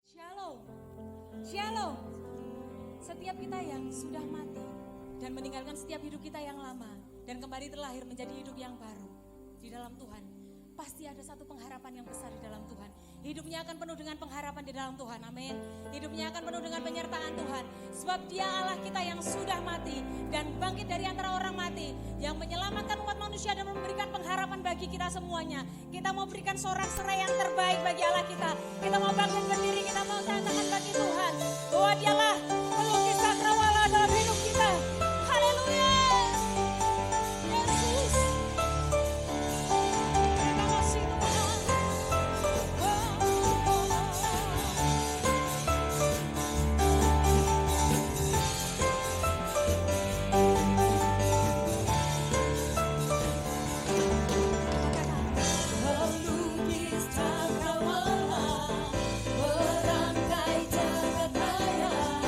Shalom, shalom. Setiap kita yang sudah mati dan meninggalkan setiap hidup kita yang lama dan kembali terlahir menjadi hidup yang baru di dalam Tuhan, pasti ada satu pengharapan yang besar di dalam Tuhan. Hidupnya akan penuh dengan pengharapan di dalam Tuhan, amin. Hidupnya akan penuh dengan penyertaan Tuhan. Sebab Dia Allah kita yang sudah mati dan bangkit dari antara orang mati, yang menyelamatkan umat manusia dan memberikan pengharapan bagi kita semuanya. Kita mau berikan sorak-sorai yang terbaik bagi Allah kita. Kita mau bangkit berdiri, kita mau katakan bagi Tuhan bahwa Dialah pelukis cakrawala dalam hidup kita. Haleluya. Yesus. Terima kasih Tuhan. Pelukis cakrawala, merangkai jagat raya.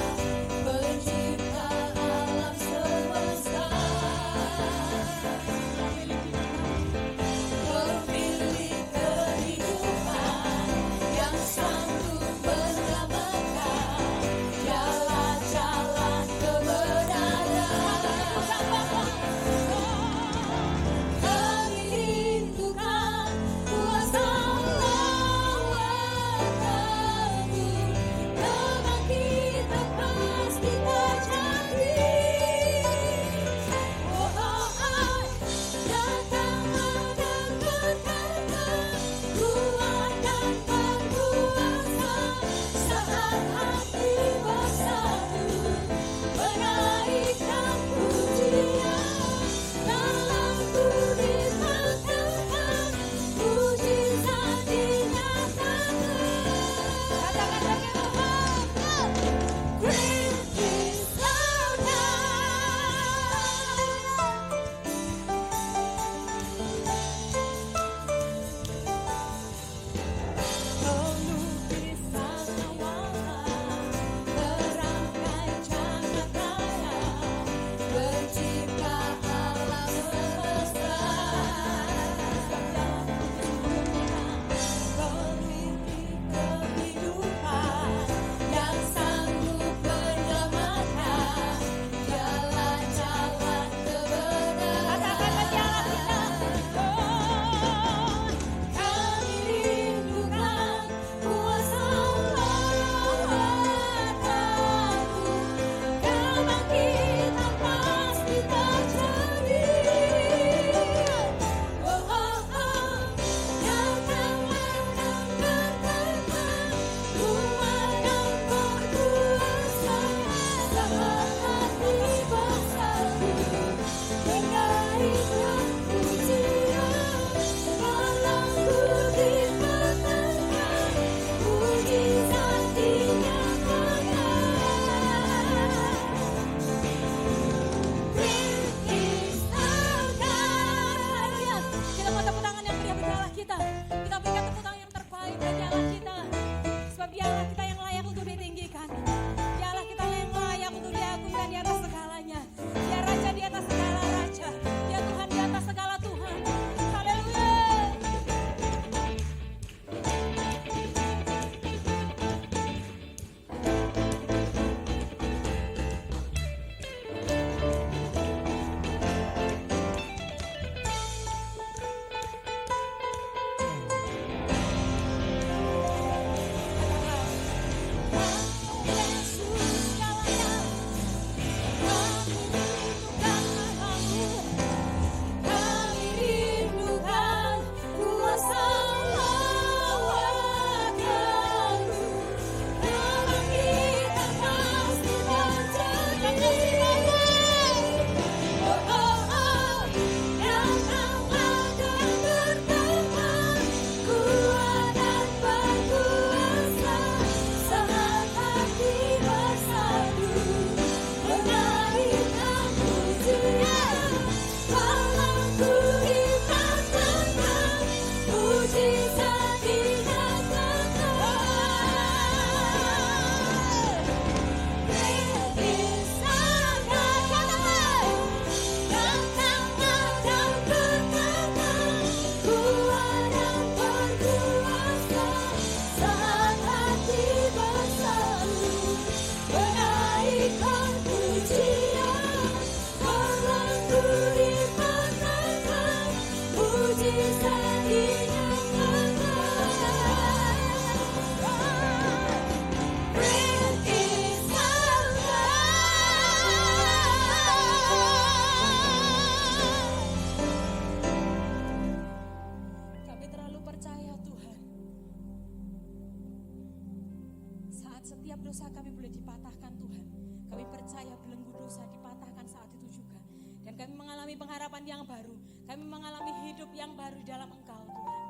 pengharapan yang baru. Kami mengalami hidup yang baru di dalam Engkau Tuhan.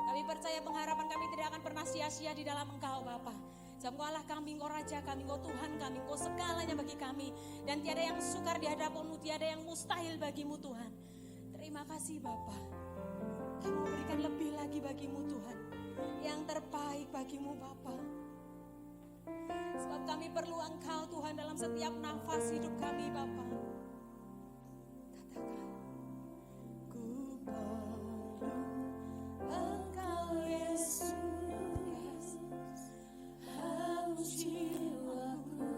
Kami percaya pengharapan kami tidak akan pernah sia-sia di dalam Engkau Bapa. Sebab Engkau Allah kami, Engkau Raja kami, Engkau Tuhan kami, Engkau segalanya bagi kami. Dan tiada yang sukar di hadapan-Mu, tiada yang mustahil bagi-Mu Tuhan. Terima kasih Bapa. Kami mau berikan lebih lagi bagi-Mu Tuhan. Yang terbaik bagi-Mu Bapa. Sebab kami perlu Engkau Tuhan dalam setiap nafas hidup kami Bapa. Katakan, ku perlu Engkau Yesus, haus jiwaku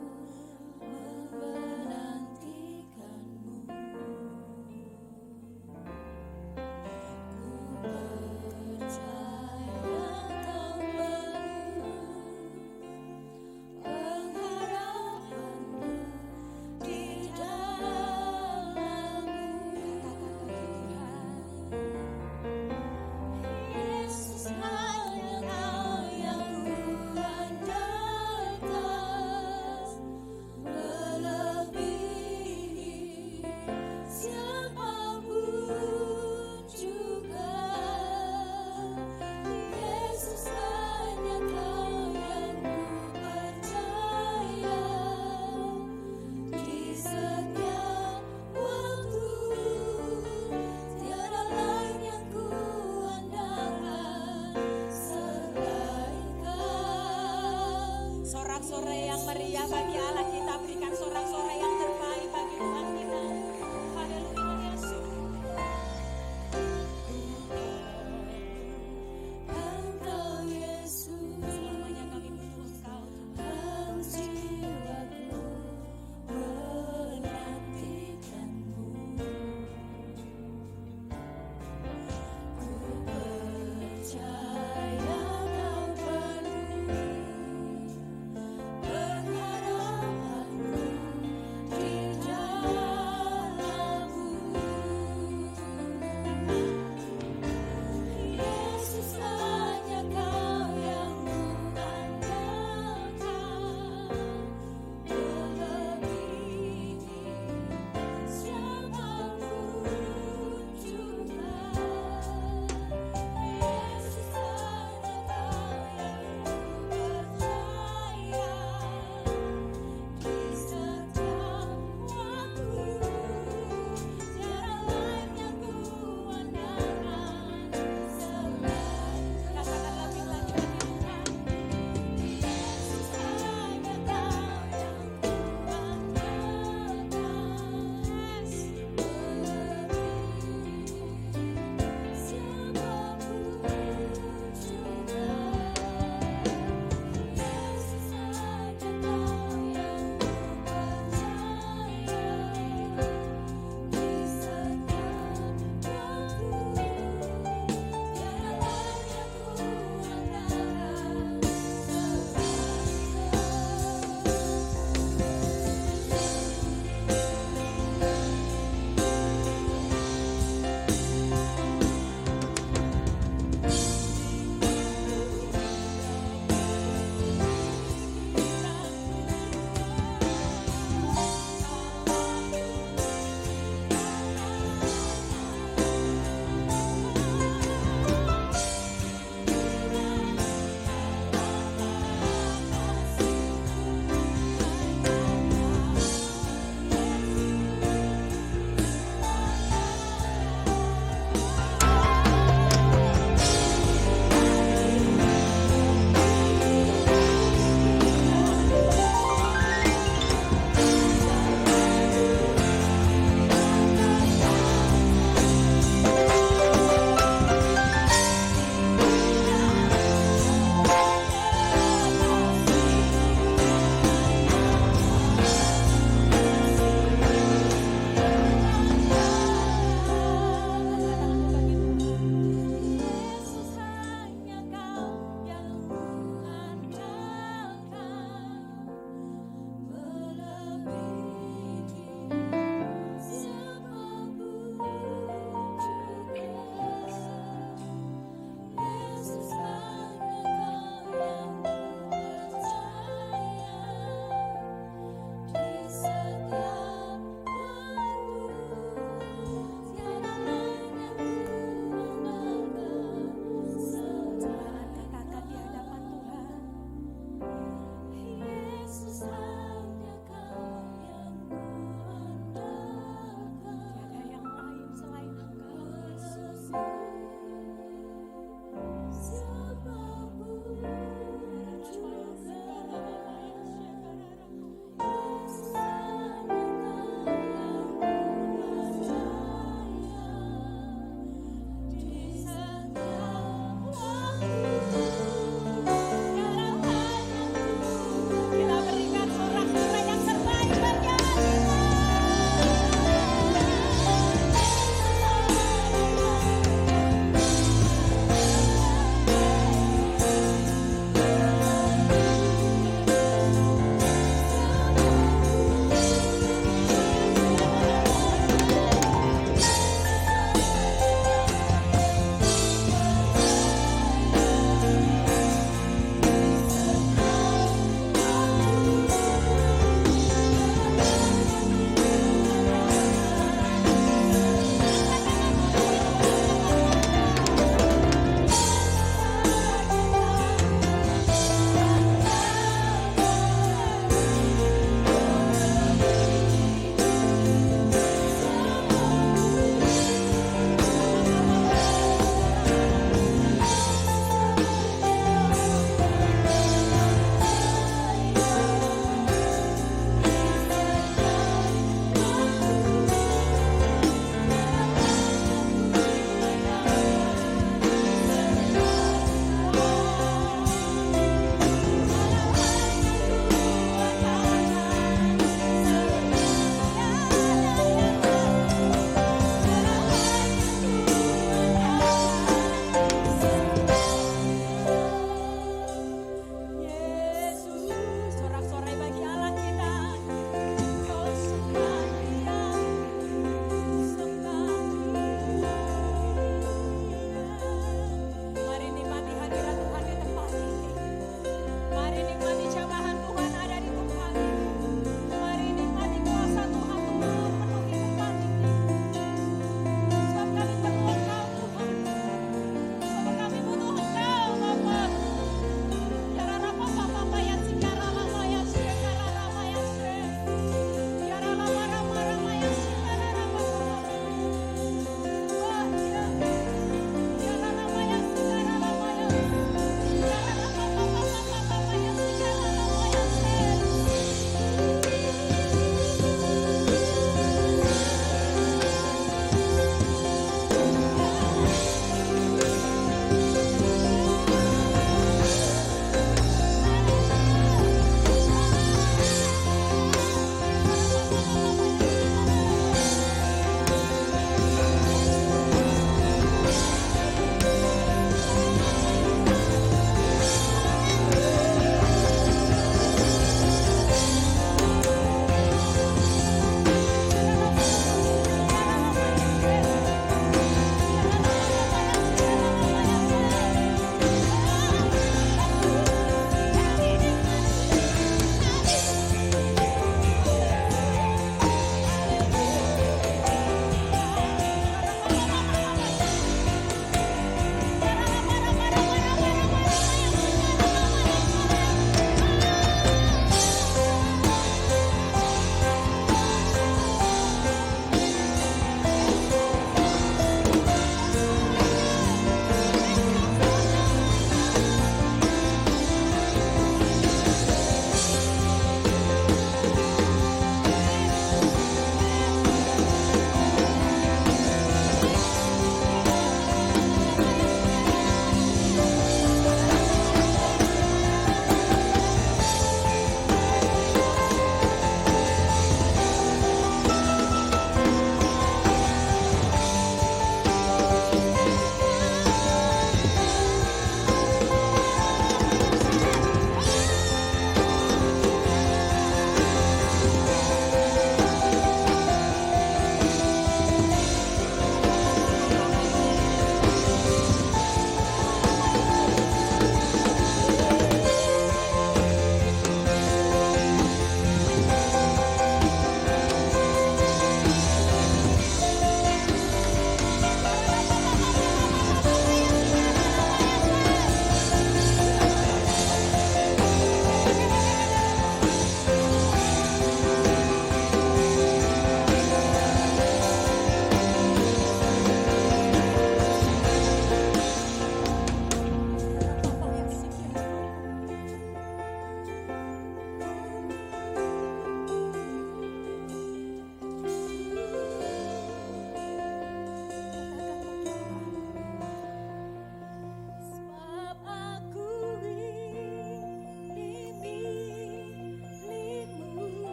menantikan-Mu. Ku percaya Kau penuh pengharapan-Mu di dalam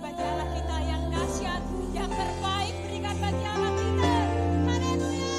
bagi Allah kita yang dahsyat, yang terbaik berikan bagi Allah kita. Haleluya.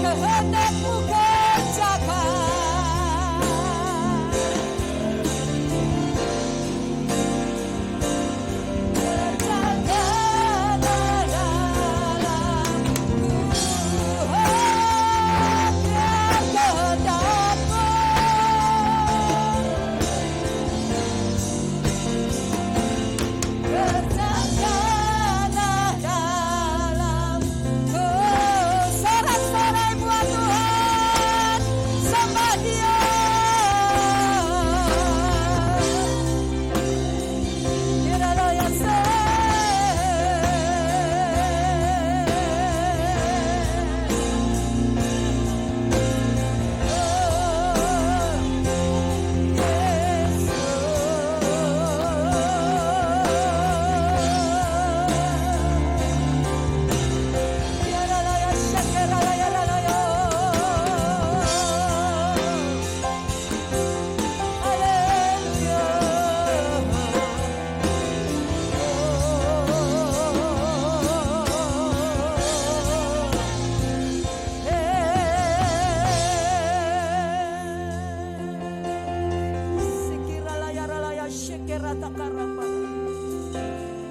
kehendak-Mu kerjakan.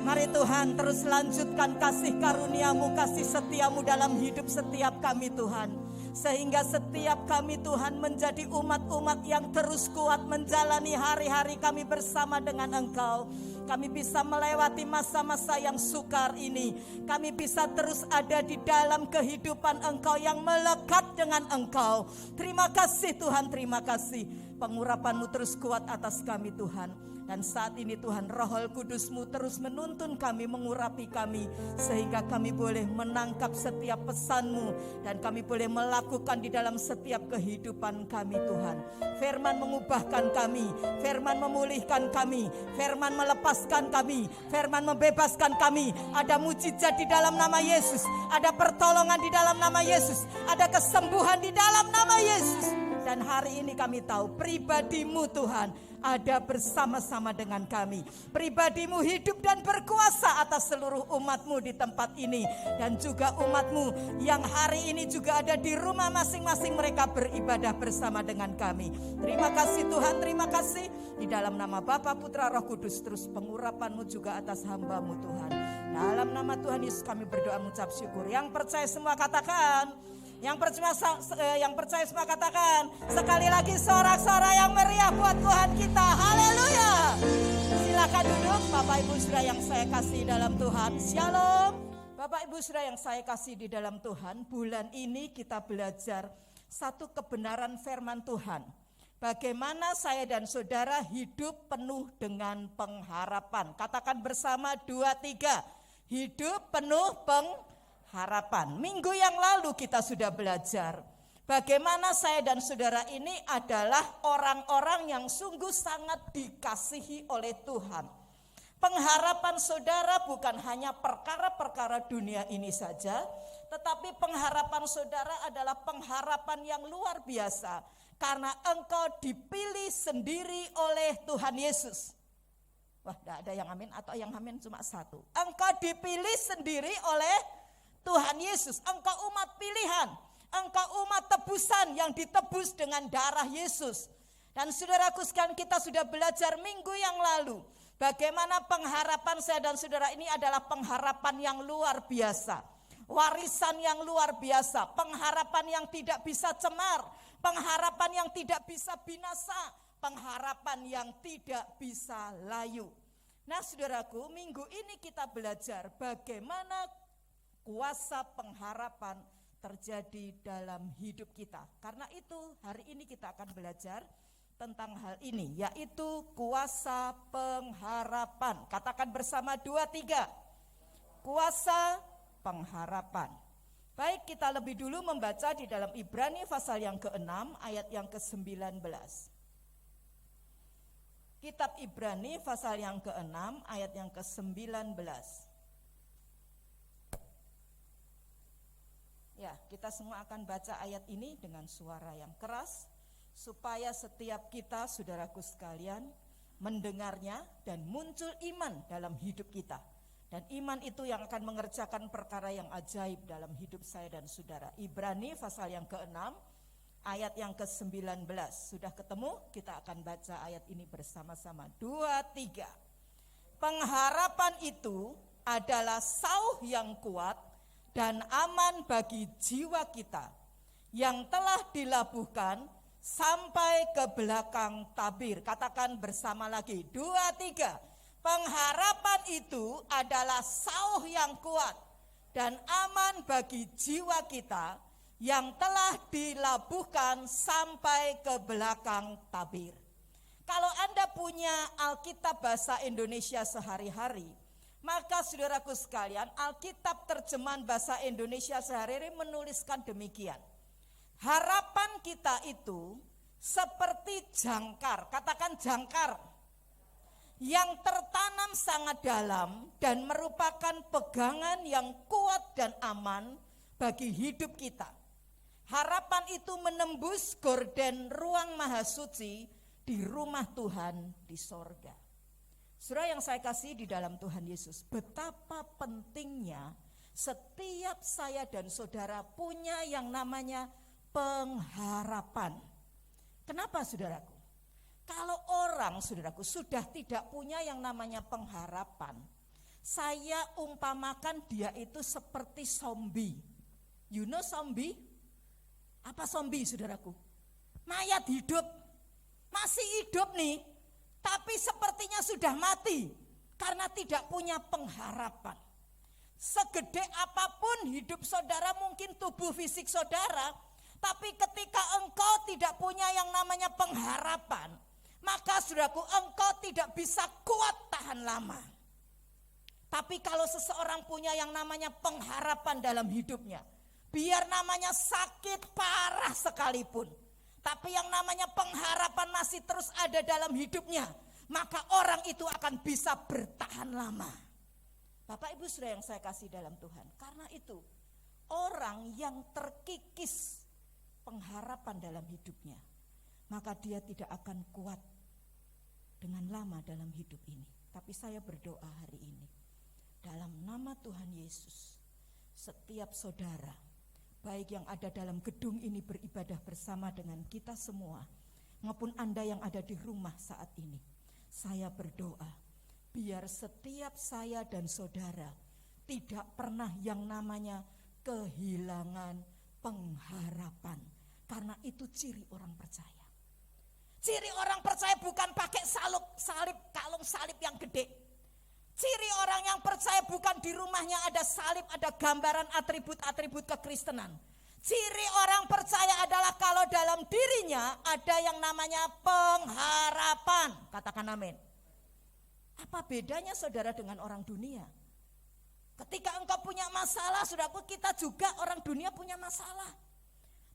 Mari Tuhan terus lanjutkan kasih karunia-Mu, kasih setia-Mu dalam hidup setiap kami Tuhan. Sehingga setiap kami Tuhan menjadi umat-umat yang terus kuat menjalani hari-hari kami bersama dengan Engkau. Kami bisa melewati masa-masa yang sukar ini. Kami bisa terus ada di dalam kehidupan Engkau yang melekat dengan Engkau. Terima kasih Tuhan, terima kasih. Pengurapan-Mu terus kuat atas kami Tuhan. Dan saat ini Tuhan, Roh Kudus-Mu terus menuntun kami, mengurapi kami, sehingga kami boleh menangkap setiap pesan-Mu, dan kami boleh melakukan di dalam setiap kehidupan kami Tuhan. Firman mengubahkan kami, firman memulihkan kami, firman melepaskan kami, firman membebaskan kami. Ada mujizat di dalam nama Yesus, ada pertolongan di dalam nama Yesus, ada kesembuhan di dalam nama Yesus. Dan hari ini kami tahu pribadi-Mu Tuhan ada bersama-sama dengan kami. Pribadi-Mu hidup dan berkuasa atas seluruh umat-Mu di tempat ini. Dan juga umat-Mu yang hari ini juga ada di rumah masing-masing, mereka beribadah bersama dengan kami. Terima kasih Tuhan, terima kasih. Di dalam nama Bapa, Putra, Roh Kudus, terus pengurapan-Mu juga atas hamba-Mu Tuhan. Dalam nama Tuhan Yesus kami berdoa mengucap syukur. Yang percaya semua katakan. Yang percaya semua katakan. Sekali lagi sorak-sorai yang meriah buat Tuhan kita. Haleluya. Silakan duduk Bapak Ibu Saudara yang saya kasih dalam Tuhan. Shalom. Bapak Ibu Saudara yang saya kasih di dalam Tuhan. Bulan ini kita belajar satu kebenaran firman Tuhan. Bagaimana saya dan saudara hidup penuh dengan pengharapan. Katakan bersama 2, 3. Hidup penuh pengharapan. Minggu yang lalu kita sudah belajar bagaimana saya dan saudara ini adalah orang-orang yang sungguh sangat dikasihi oleh Tuhan. Pengharapan saudara bukan hanya perkara-perkara dunia ini saja, tetapi pengharapan saudara adalah pengharapan yang luar biasa. Karena engkau dipilih sendiri oleh Tuhan Yesus. Wah, tidak ada yang amin, atau yang amin cuma satu. Engkau dipilih sendiri oleh Tuhan Yesus. Engkau umat pilihan. Engkau umat tebusan yang ditebus dengan darah Yesus. Dan saudaraku sekalian, kita sudah belajar minggu yang lalu bagaimana pengharapan saya dan saudara ini adalah pengharapan yang luar biasa. Warisan yang luar biasa. Pengharapan yang tidak bisa cemar. Pengharapan yang tidak bisa binasa. Pengharapan yang tidak bisa layu. Nah saudaraku, minggu ini kita belajar bagaimana kuasa pengharapan terjadi dalam hidup kita. Karena itu hari ini kita akan belajar tentang hal ini, yaitu kuasa pengharapan. Katakan bersama 2, 3. Kuasa pengharapan. Baik, kita lebih dulu membaca di dalam Ibrani pasal yang ke-6 ayat yang ke-19. Kitab Ibrani pasal yang ke-6 ayat yang ke-19. Ya, kita semua akan baca ayat ini dengan suara yang keras supaya setiap kita, saudaraku sekalian, mendengarnya dan muncul iman dalam hidup kita. Dan iman itu yang akan mengerjakan perkara yang ajaib dalam hidup saya dan saudara. Ibrani pasal yang ke-6 ayat yang ke-19. Sudah ketemu? Kita akan baca ayat ini bersama-sama. 2, 3. Pengharapan itu adalah sauh yang kuat dan aman bagi jiwa kita yang telah dilabuhkan sampai ke belakang tabir. Katakan bersama lagi. 2, 3. Pengharapan itu adalah sauh yang kuat dan aman bagi jiwa kita yang telah dilabuhkan sampai ke belakang tabir. Kalau Anda punya Alkitab bahasa Indonesia sehari-hari, maka saudaraku sekalian, Alkitab terjemahan bahasa Indonesia sehari-hari menuliskan demikian. Harapan kita itu seperti jangkar, katakan jangkar, yang tertanam sangat dalam dan merupakan pegangan yang kuat dan aman bagi hidup kita. Harapan itu menembus gorden ruang maha suci di rumah Tuhan di sorga. Saudara yang saya kasih di dalam Tuhan Yesus, betapa pentingnya setiap saya dan saudara punya yang namanya pengharapan. Kenapa saudaraku? Kalau orang, saudaraku, sudah tidak punya yang namanya pengharapan, saya umpamakan dia itu seperti zombie. You know zombie? Apa zombie, saudaraku? Mayat hidup, masih hidup nih, tapi sepertinya sudah mati karena tidak punya pengharapan. Segede apapun hidup saudara, mungkin tubuh fisik saudara, tapi ketika engkau tidak punya yang namanya pengharapan, maka saudaraku, engkau tidak bisa kuat tahan lama. Tapi kalau seseorang punya yang namanya pengharapan dalam hidupnya, biar namanya sakit parah sekalipun, tapi yang namanya pengharapan masih terus ada dalam hidupnya, maka orang itu akan bisa bertahan lama. Bapak Ibu saudara yang saya kasih dalam Tuhan, karena itu orang yang terkikis pengharapan dalam hidupnya, maka dia tidak akan kuat dengan lama dalam hidup ini. Tapi saya berdoa hari ini, dalam nama Tuhan Yesus, setiap saudara, baik yang ada dalam gedung ini beribadah bersama dengan kita semua, maupun Anda yang ada di rumah saat ini, saya berdoa, biar setiap saya dan saudara tidak pernah yang namanya kehilangan pengharapan. Karena itu ciri orang percaya. Ciri orang percaya bukan pakai kalung salib yang gede. Ciri orang yang percaya bukan di rumahnya ada salib, ada gambaran atribut-atribut kekristenan. Ciri orang percaya adalah kalau dalam dirinya ada yang namanya pengharapan. Katakan amin. Apa bedanya saudara dengan orang dunia? Ketika engkau punya masalah, saudaraku, kita juga orang dunia punya masalah.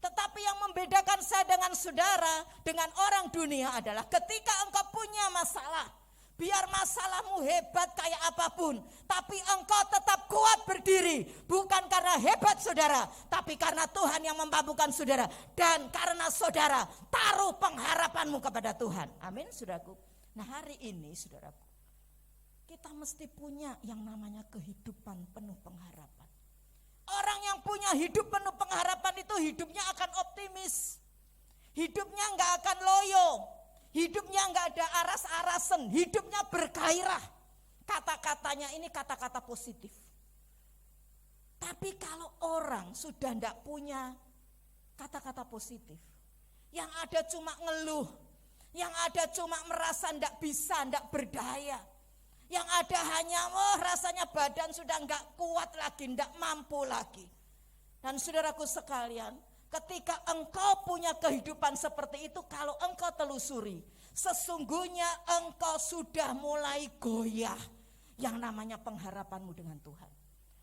Tetapi yang membedakan saya dengan saudara, dengan orang dunia adalah ketika engkau punya masalah, biar masalahmu hebat kayak apapun, tapi engkau tetap kuat berdiri. Bukan karena hebat saudara, tapi karena Tuhan yang memampukan saudara. Dan karena saudara taruh pengharapanmu kepada Tuhan. Amin saudaraku. Nah hari ini saudaraku, kita mesti punya yang namanya kehidupan penuh pengharapan. Orang yang punya hidup penuh pengharapan itu hidupnya akan optimis. Hidupnya enggak akan loyo. Hidupnya enggak ada aras-arasan. Hidupnya bergairah. Kata-katanya ini kata-kata positif. Tapi kalau orang sudah enggak punya kata-kata positif, yang ada cuma ngeluh, yang ada cuma merasa enggak bisa, enggak berdaya, yang ada hanya rasanya badan sudah enggak kuat lagi, enggak mampu lagi. Dan saudaraku sekalian, ketika engkau punya kehidupan seperti itu, kalau engkau telusuri, sesungguhnya engkau sudah mulai goyah yang namanya pengharapanmu dengan Tuhan.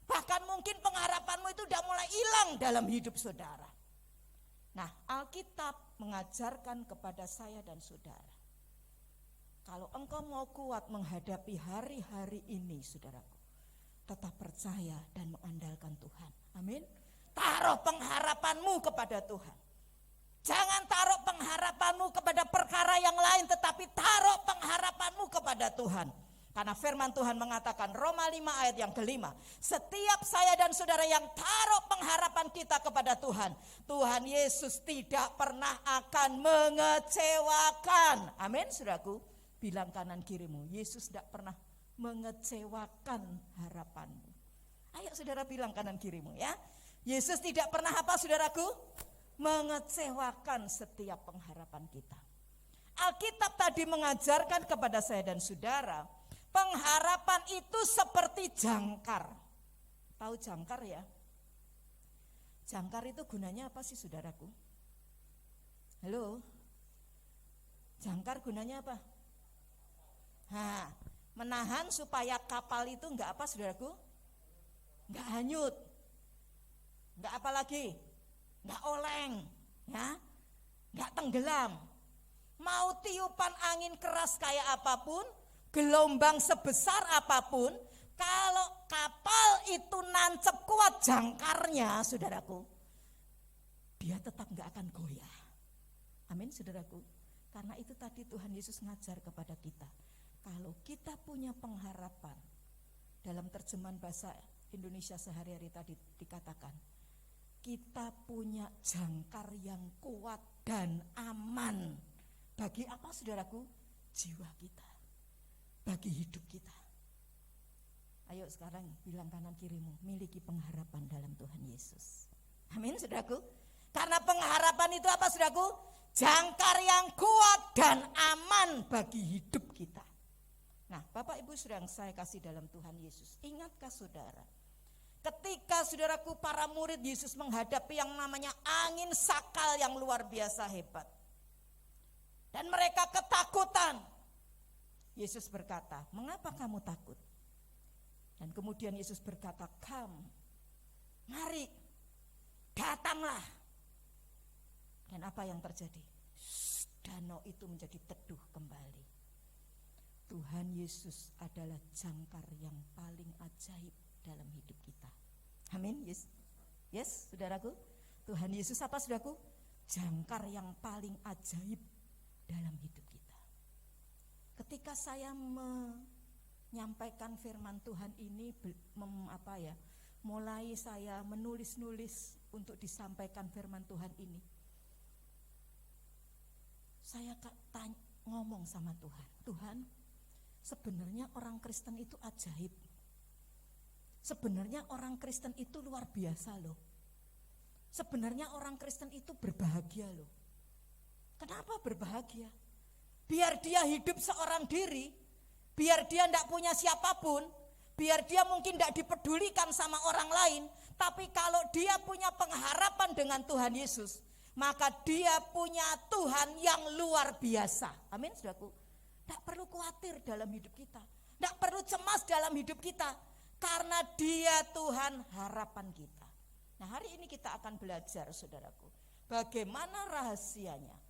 Bahkan mungkin pengharapanmu itu sudah mulai hilang dalam hidup saudara. Nah, Alkitab mengajarkan kepada saya dan saudara, kalau engkau mau kuat menghadapi hari-hari ini, saudaraku, tetap percaya dan mengandalkan Tuhan. Amin. Taruh pengharapanmu kepada Tuhan. Jangan taruh pengharapanmu kepada perkara yang lain, tetapi taruh pengharapanmu kepada Tuhan. Karena firman Tuhan mengatakan Roma 5 ayat yang kelima, setiap saya dan saudara yang taruh pengharapan kita kepada Tuhan, Tuhan Yesus tidak pernah akan mengecewakan. Amin, saudaraku. Bilang kanan kirimu, Yesus tidak pernah mengecewakan harapanmu. Ayo saudara bilang kanan kirimu ya. Yesus tidak pernah apa saudaraku? Mengecewakan setiap pengharapan kita. Alkitab tadi mengajarkan kepada saya dan saudara, pengharapan itu seperti jangkar. Tahu jangkar ya? Jangkar itu gunanya apa sih saudaraku? Halo? Jangkar gunanya apa? Nah, menahan supaya kapal itu enggak apa saudaraku? Enggak hanyut. Enggak apa lagi? Enggak oleng, ya. Enggak tenggelam. Mau tiupan angin keras kayak apapun, gelombang sebesar apapun, kalau kapal itu nancep kuat jangkarnya, saudaraku, dia tetap enggak akan goyah. Amin, saudaraku. Karena itu tadi Tuhan Yesus ngajar kepada kita. Kalau kita punya pengharapan, dalam terjemahan bahasa Indonesia sehari-hari tadi dikatakan, kita punya jangkar yang kuat dan aman. Bagi apa saudaraku? Jiwa kita. Bagi hidup kita. Ayo sekarang bilang kanan kirimu, miliki pengharapan dalam Tuhan Yesus. Amin saudaraku. Karena pengharapan itu apa saudaraku? Jangkar yang kuat dan aman bagi hidup kita. Nah, Bapak Ibu saudara yang saya kasih dalam Tuhan Yesus, ingatkah saudara, ketika saudaraku para murid Yesus menghadapi yang namanya angin sakal yang luar biasa hebat, dan mereka ketakutan, Yesus berkata, mengapa kamu takut? Dan kemudian Yesus berkata, mari, datanglah. Dan apa yang terjadi? Danau itu menjadi teduh kembali. Tuhan Yesus adalah jangkar yang paling ajaib dalam hidup kita. Amin. Yes, saudaraku. Tuhan Yesus apa saudaraku? Jangkar yang paling ajaib dalam hidup kita. Ketika saya menyampaikan firman Tuhan ini, mulai saya menulis-nulis untuk disampaikan firman Tuhan ini, saya ngomong sama Tuhan, Tuhan, sebenarnya orang Kristen itu ajaib. Sebenarnya orang Kristen itu luar biasa loh. Sebenarnya orang Kristen itu berbahagia loh. Kenapa berbahagia? Biar dia hidup seorang diri, biar dia tidak punya siapapun, biar dia mungkin tidak dipedulikan sama orang lain, tapi kalau dia punya pengharapan dengan Tuhan Yesus, maka dia punya Tuhan yang luar biasa. Amin, saudaraku. Tidak perlu khawatir dalam hidup kita, tidak perlu cemas dalam hidup kita, karena dia Tuhan harapan kita. Nah, hari ini kita akan belajar, saudaraku, bagaimana rahasianya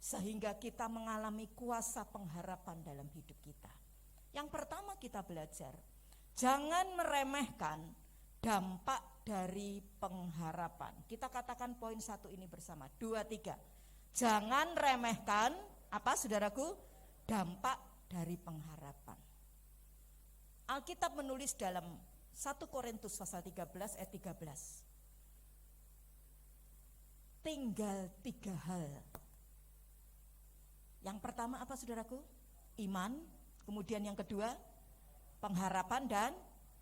sehingga kita mengalami kuasa pengharapan dalam hidup kita. Yang pertama kita belajar, jangan meremehkan dampak dari pengharapan. Kita katakan poin satu ini bersama, 2, 3. Jangan remehkan, apa saudaraku? Dampak dari pengharapan. Alkitab menulis dalam 1 Korintus pasal 13 ayat 13. Tinggal 3 hal. Yang pertama apa saudaraku? Iman. Kemudian yang kedua, pengharapan dan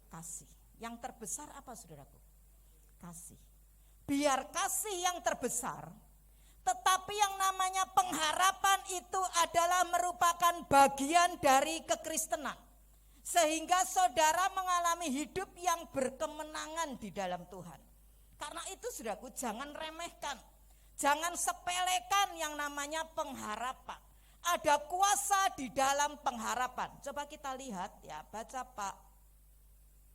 kasih. Yang terbesar apa saudaraku? Kasih. Biar kasih yang terbesar, tetapi yang namanya pengharapan itu adalah merupakan bagian dari kekristenan. Sehingga saudara mengalami hidup yang berkemenangan di dalam Tuhan. Karena itu saudaraku, jangan remehkan, jangan sepelekan yang namanya pengharapan. Ada kuasa di dalam pengharapan. Coba kita lihat ya, baca Pak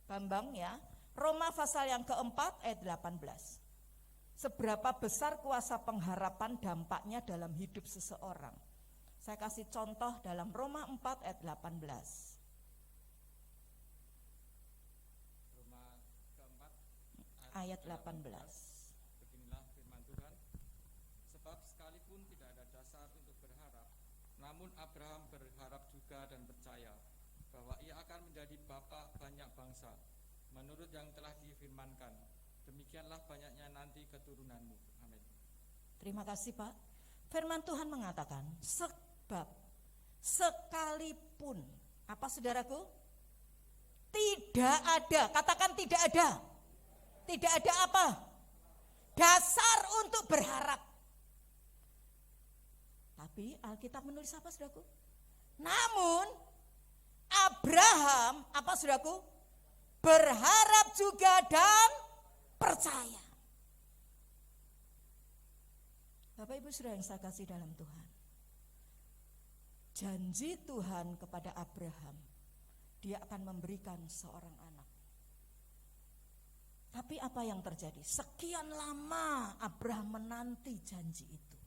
Bambang ya, Roma pasal yang keempat ayat 18. Seberapa besar kuasa pengharapan dampaknya dalam hidup seseorang. Saya kasih contoh dalam Roma 4 ayat 18. Roma keempat ayat 18. Beginilah firman Tuhan. Sebab sekalipun tidak ada dasar untuk berharap, namun Abraham berharap juga dan percaya bahwa ia akan menjadi bapa banyak bangsa, menurut yang telah difirmankan. Demikianlah banyaknya nanti keturunanmu. Amin. Terima kasih Pak. Firman Tuhan mengatakan, sebab sekalipun, apa saudaraku? Tidak ada, katakan tidak ada. Tidak ada apa? Dasar untuk berharap. Tapi Alkitab menulis apa saudaraku? Namun Abraham, apa saudaraku? Berharap juga dan percaya. Bapak Ibu saudara yang saya kasih dalam Tuhan, janji Tuhan kepada Abraham, dia akan memberikan seorang anak. Tapi apa yang terjadi? Sekian lama Abraham menanti janji itu,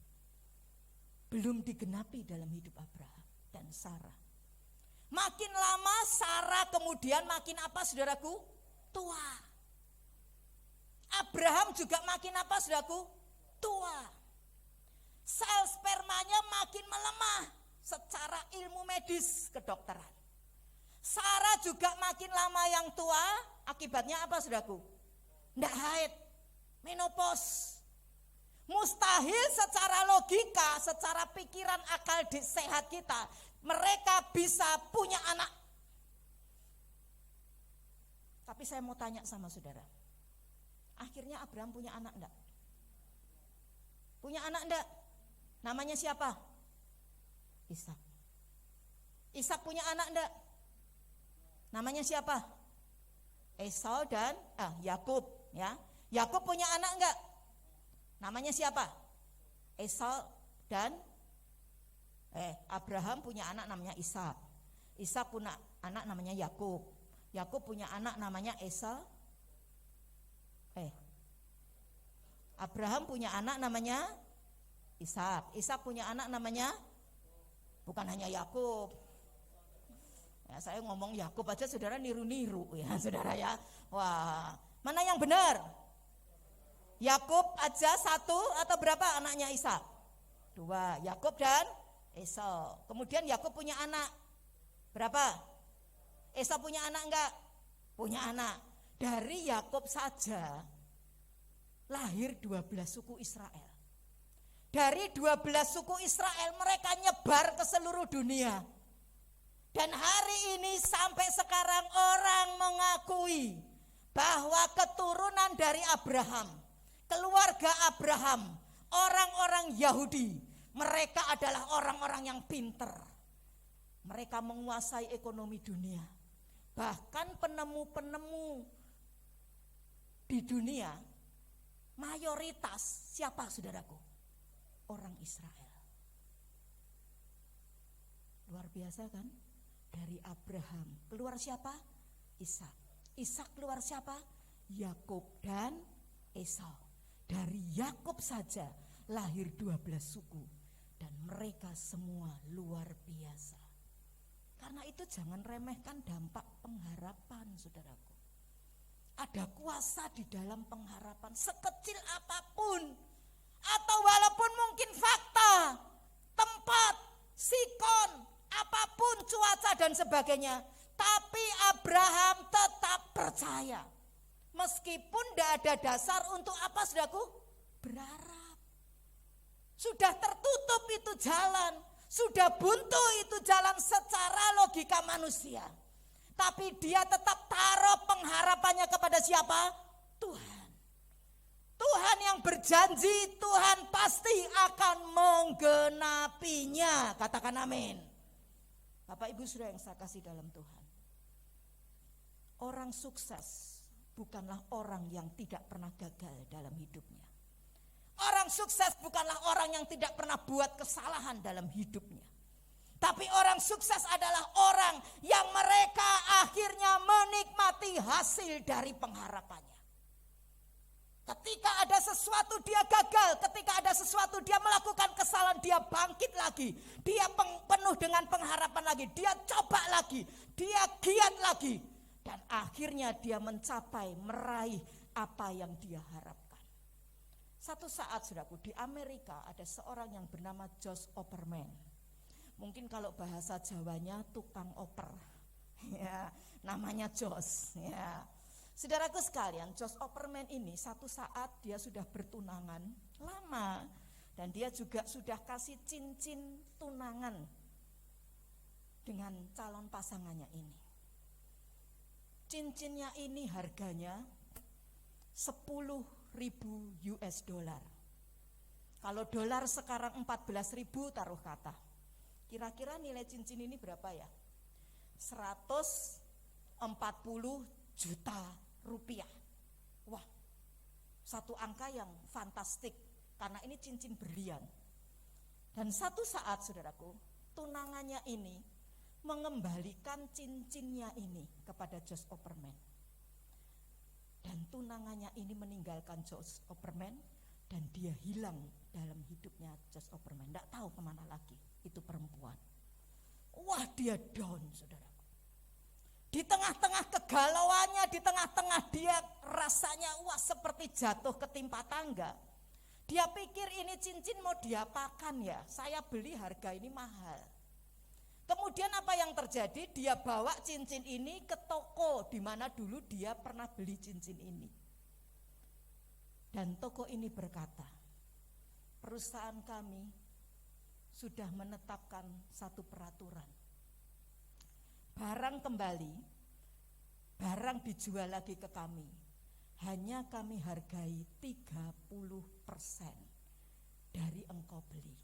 belum digenapi dalam hidup Abraham dan Sarah. Makin lama Sarah kemudian makin apa saudaraku? Tua. Abraham juga makin apa saudaraku? Tua. Sel spermanya makin melemah secara ilmu medis kedokteran. Sarah juga makin lama yang tua, akibatnya apa saudaraku? Nggak haid, menopause. Mustahil secara logika, secara pikiran akal sehat kita, mereka bisa punya anak. Tapi saya mau tanya sama saudara, akhirnya Abraham punya anak enggak? Punya anak enggak? Namanya siapa? Ishak. Ishak punya anak enggak? Namanya siapa? Esau dan Yakub, ya. Yakub punya anak enggak? Namanya siapa? Esau dan Abraham punya anak namanya Ishak. Ishak punya anak namanya Yakub. Yakub punya anak namanya Esau. Abraham punya anak namanya Ishak. Ishak punya anak namanya, bukan hanya Yakub. Ya, saya ngomong Yakub aja saudara niru-niru ya saudara ya. Wah, mana yang benar? Yakub aja satu atau berapa anaknya Ishak? 2. Yakub dan Esau. Kemudian Yakub punya anak berapa? Esau punya anak enggak? Punya anak. Dari Yakub saja lahir 12 suku Israel. Dari 12 suku Israel mereka nyebar ke seluruh dunia. Dan hari ini sampai sekarang orang mengakui bahwa keturunan dari Abraham, keluarga Abraham, orang-orang Yahudi, mereka adalah orang-orang yang pinter. Mereka menguasai ekonomi dunia. Bahkan penemu-penemu di dunia mayoritas siapa saudaraku? Orang Israel. Luar biasa kan? Dari Abraham keluar siapa? Ishak. Ishak keluar siapa? Yakub dan Esau. Dari Yakub saja lahir 12 suku dan mereka semua luar biasa. Karena itu jangan remehkan dampak pengharapan saudaraku. Ada kuasa di dalam pengharapan sekecil apapun. Atau walaupun mungkin fakta, tempat, sikon, apapun cuaca dan sebagainya. Tapi Abraham tetap percaya. Meskipun tidak ada dasar untuk apa saudaraku? Berharap. Sudah tertutup itu jalan. Sudah buntu itu jalan secara logika manusia. Tapi dia tetap taruh pengharapannya kepada siapa? Tuhan. Tuhan yang berjanji, Tuhan pasti akan menggenapinya. Katakan amin. Bapak Ibu saudara yang saya kasih dalam Tuhan. Orang sukses bukanlah orang yang tidak pernah gagal dalam hidupnya. Orang sukses bukanlah orang yang tidak pernah buat kesalahan dalam hidupnya. Tapi orang sukses adalah orang yang mereka akhirnya menikmati hasil dari pengharapannya. Ketika ada sesuatu dia gagal, ketika ada sesuatu dia melakukan kesalahan, dia bangkit lagi. Dia penuh dengan pengharapan lagi, dia coba lagi, dia giat lagi. Dan akhirnya dia mencapai, meraih apa yang dia harapkan. Satu saat saudaraku, di Amerika ada seorang yang bernama Josh Opperman. Mungkin kalau bahasa Jawanya tukang oper, Ya, namanya Jos. Ya. Saudaraku sekalian, Jos Opperman ini satu saat dia sudah bertunangan lama dan dia juga sudah kasih cincin tunangan dengan calon pasangannya ini. Cincinnya ini harganya 10.000 US dollar. Kalau dolar sekarang 14.000 taruh kata. Kira-kira nilai cincin ini berapa ya? 140 juta rupiah. Wah, satu angka yang fantastik karena ini cincin berlian. Dan satu saat saudaraku, tunangannya ini mengembalikan cincinnya ini kepada Jos Opperman. Dan tunangannya ini meninggalkan Jos Opperman dan dia hilang dalam hidupnya Jos Opperman. Tidak tahu kemana lagi, itu perempuan. Wah, dia down saudaraku. Di tengah-tengah kegalauannya, di tengah-tengah dia rasanya wah seperti jatuh ketimpa tangga. Dia pikir ini cincin mau diapakan ya, saya beli harga ini mahal. Kemudian apa yang terjadi? Dia bawa cincin ini ke toko di mana dulu dia pernah beli cincin ini. Dan toko ini berkata, perusahaan kami sudah menetapkan satu peraturan. Barang kembali, barang dijual lagi ke kami, hanya kami hargai 30% dari engkau beli.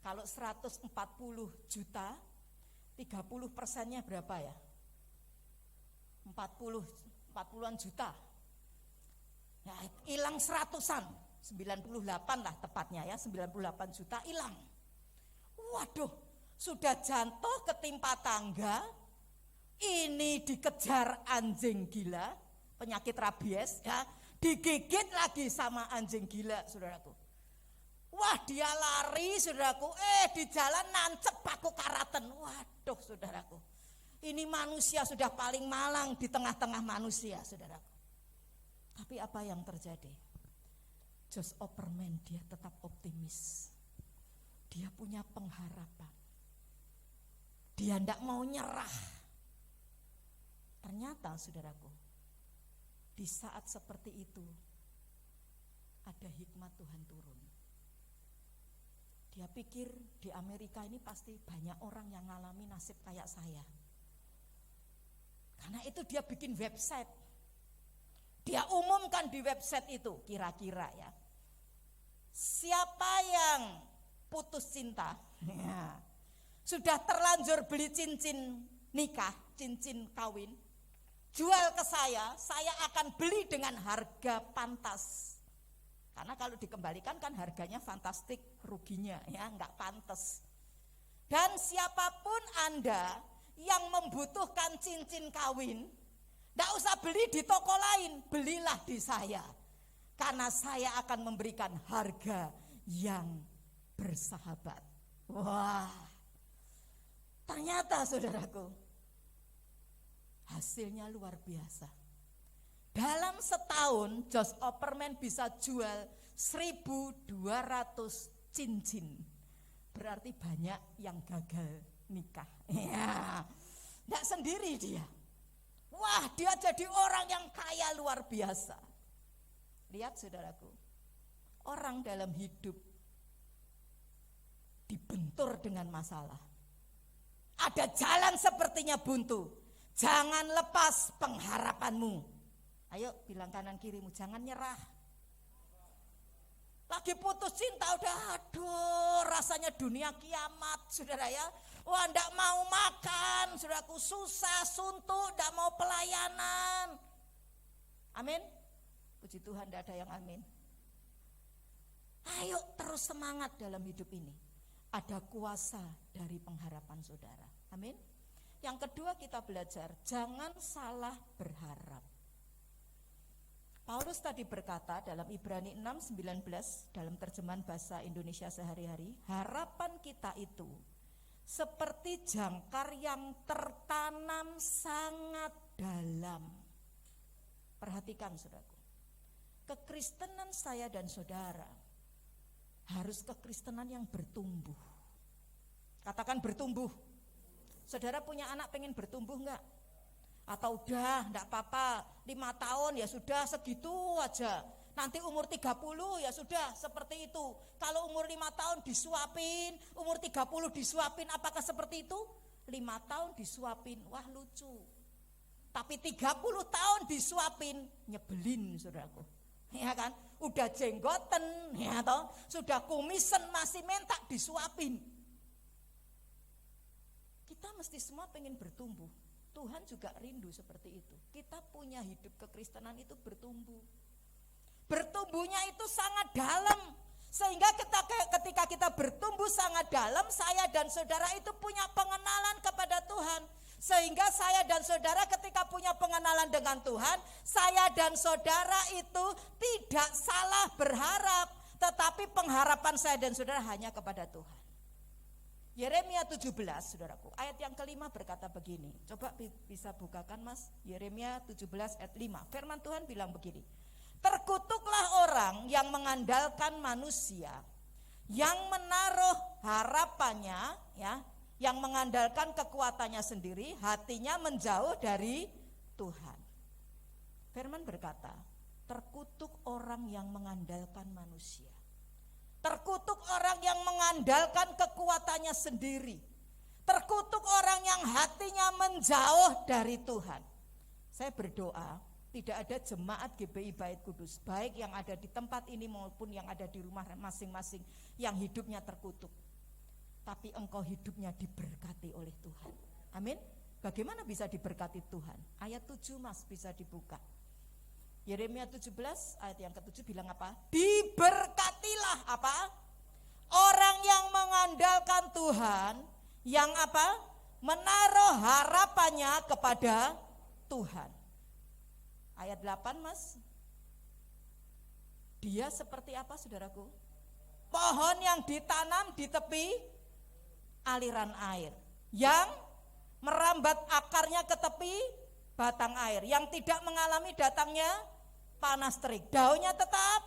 Kalau 140 juta, 30%-nya berapa ya? 40-an juta. Ya, hilang 100-an, 98 lah tepatnya ya, 98 juta hilang. Waduh, sudah jatuh ketimpa tangga, ini dikejar anjing gila, penyakit rabies ya, digigit lagi sama anjing gila saudaraku. Wah, dia lari saudaraku, di jalan nancep paku karaten. Waduh saudaraku, ini manusia sudah paling malang di tengah-tengah manusia saudaraku. Tapi apa yang terjadi? Jos Opperman dia tetap optimis. Dia punya pengharapan. Dia tidak mau nyerah. Ternyata saudaraku, di saat seperti itu ada hikmat Tuhan turun. Dia pikir di Amerika ini pasti banyak orang yang ngalami nasib kayak saya. Karena itu dia bikin website. Dia umumkan di website itu kira-kira ya. Siapa yang putus cinta, ya, sudah terlanjur beli cincin nikah, cincin kawin, jual ke saya akan beli dengan harga pantas. Karena kalau dikembalikan kan harganya fantastik, ruginya ya enggak pantas. Dan siapapun Anda yang membutuhkan cincin kawin, enggak usah beli di toko lain, belilah di saya. Karena saya akan memberikan harga yang bersahabat. Wah, ternyata saudaraku, hasilnya luar biasa. Dalam setahun Jos Opperman bisa jual 1.200 cincin. Berarti banyak yang gagal nikah. Ya, tidak sendiri dia. Wah, dia jadi orang yang kaya luar biasa. Lihat saudaraku, orang dalam hidup dibentur dengan masalah. Ada jalan sepertinya buntu. Jangan lepas pengharapanmu. Ayo bilang kanan kirimu, jangan nyerah. Lagi putus cinta udah aduh rasanya dunia kiamat saudara ya. Wah enggak mau makan, saudaraku susah, suntuk, enggak mau pelayanan. Amin. Puji Tuhan enggak ada yang amin. Ayo terus semangat dalam hidup ini. Ada kuasa dari pengharapan saudara. Amin. Yang kedua kita belajar, jangan salah berharap. Paulus tadi berkata dalam Ibrani 6:19 dalam terjemahan bahasa Indonesia sehari-hari, harapan kita itu seperti jangkar yang tertanam sangat dalam. Perhatikan saudaraku, kekristenan saya dan saudara harus kekristenan yang bertumbuh. Katakan bertumbuh. Saudara punya anak pengen bertumbuh enggak? Atau udah enggak apa-apa, 5 tahun ya sudah segitu aja. Nanti umur 30 ya sudah seperti itu. Kalau umur 5 tahun disuapin, umur 30 disuapin, apakah seperti itu? 5 tahun disuapin, wah lucu. Tapi 30 tahun disuapin, nyebelin saudaraku. Ya kan? Udah jenggoten, ya toh, sudah kumisen masih minta disuapin. Kita mesti semua pengen bertumbuh. Tuhan juga rindu seperti itu. Kita punya hidup kekristenan itu bertumbuh. Bertumbuhnya itu sangat dalam. Sehingga ketika kita bertumbuh sangat dalam, saya dan saudara itu punya pengenalan kepada Tuhan. Sehingga saya dan saudara ketika punya pengenalan dengan Tuhan, saya dan saudara itu tidak salah berharap. Tetapi pengharapan saya dan saudara hanya kepada Tuhan. Yeremia 17 saudaraku, ayat yang kelima berkata begini. Coba bisa bukakan mas, Yeremia 17 ayat 5. Firman Tuhan bilang begini. Terkutuklah orang yang mengandalkan manusia, yang menaruh harapannya, ya, yang mengandalkan kekuatannya sendiri, hatinya menjauh dari Tuhan. Firman berkata, terkutuk orang yang mengandalkan manusia. Terkutuk orang yang mengandalkan kekuatannya sendiri. Terkutuk orang yang hatinya menjauh dari Tuhan. Saya berdoa, tidak ada jemaat GBI Bait Kudus, baik yang ada di tempat ini maupun yang ada di rumah masing-masing, yang hidupnya terkutuk. Tapi engkau hidupnya diberkati oleh Tuhan. Amin. Bagaimana bisa diberkati Tuhan? Ayat 7 mas bisa dibuka. Yeremia 17 ayat yang ke-7 bilang apa? Diberkatilah apa? Orang yang mengandalkan Tuhan, yang apa? Menaruh harapannya kepada Tuhan. Ayat 8 mas. Dia seperti apa saudaraku? Pohon yang ditanam di tepi aliran air, yang merambat akarnya ke tepi batang air, yang tidak mengalami datangnya panas terik. Daunnya tetap,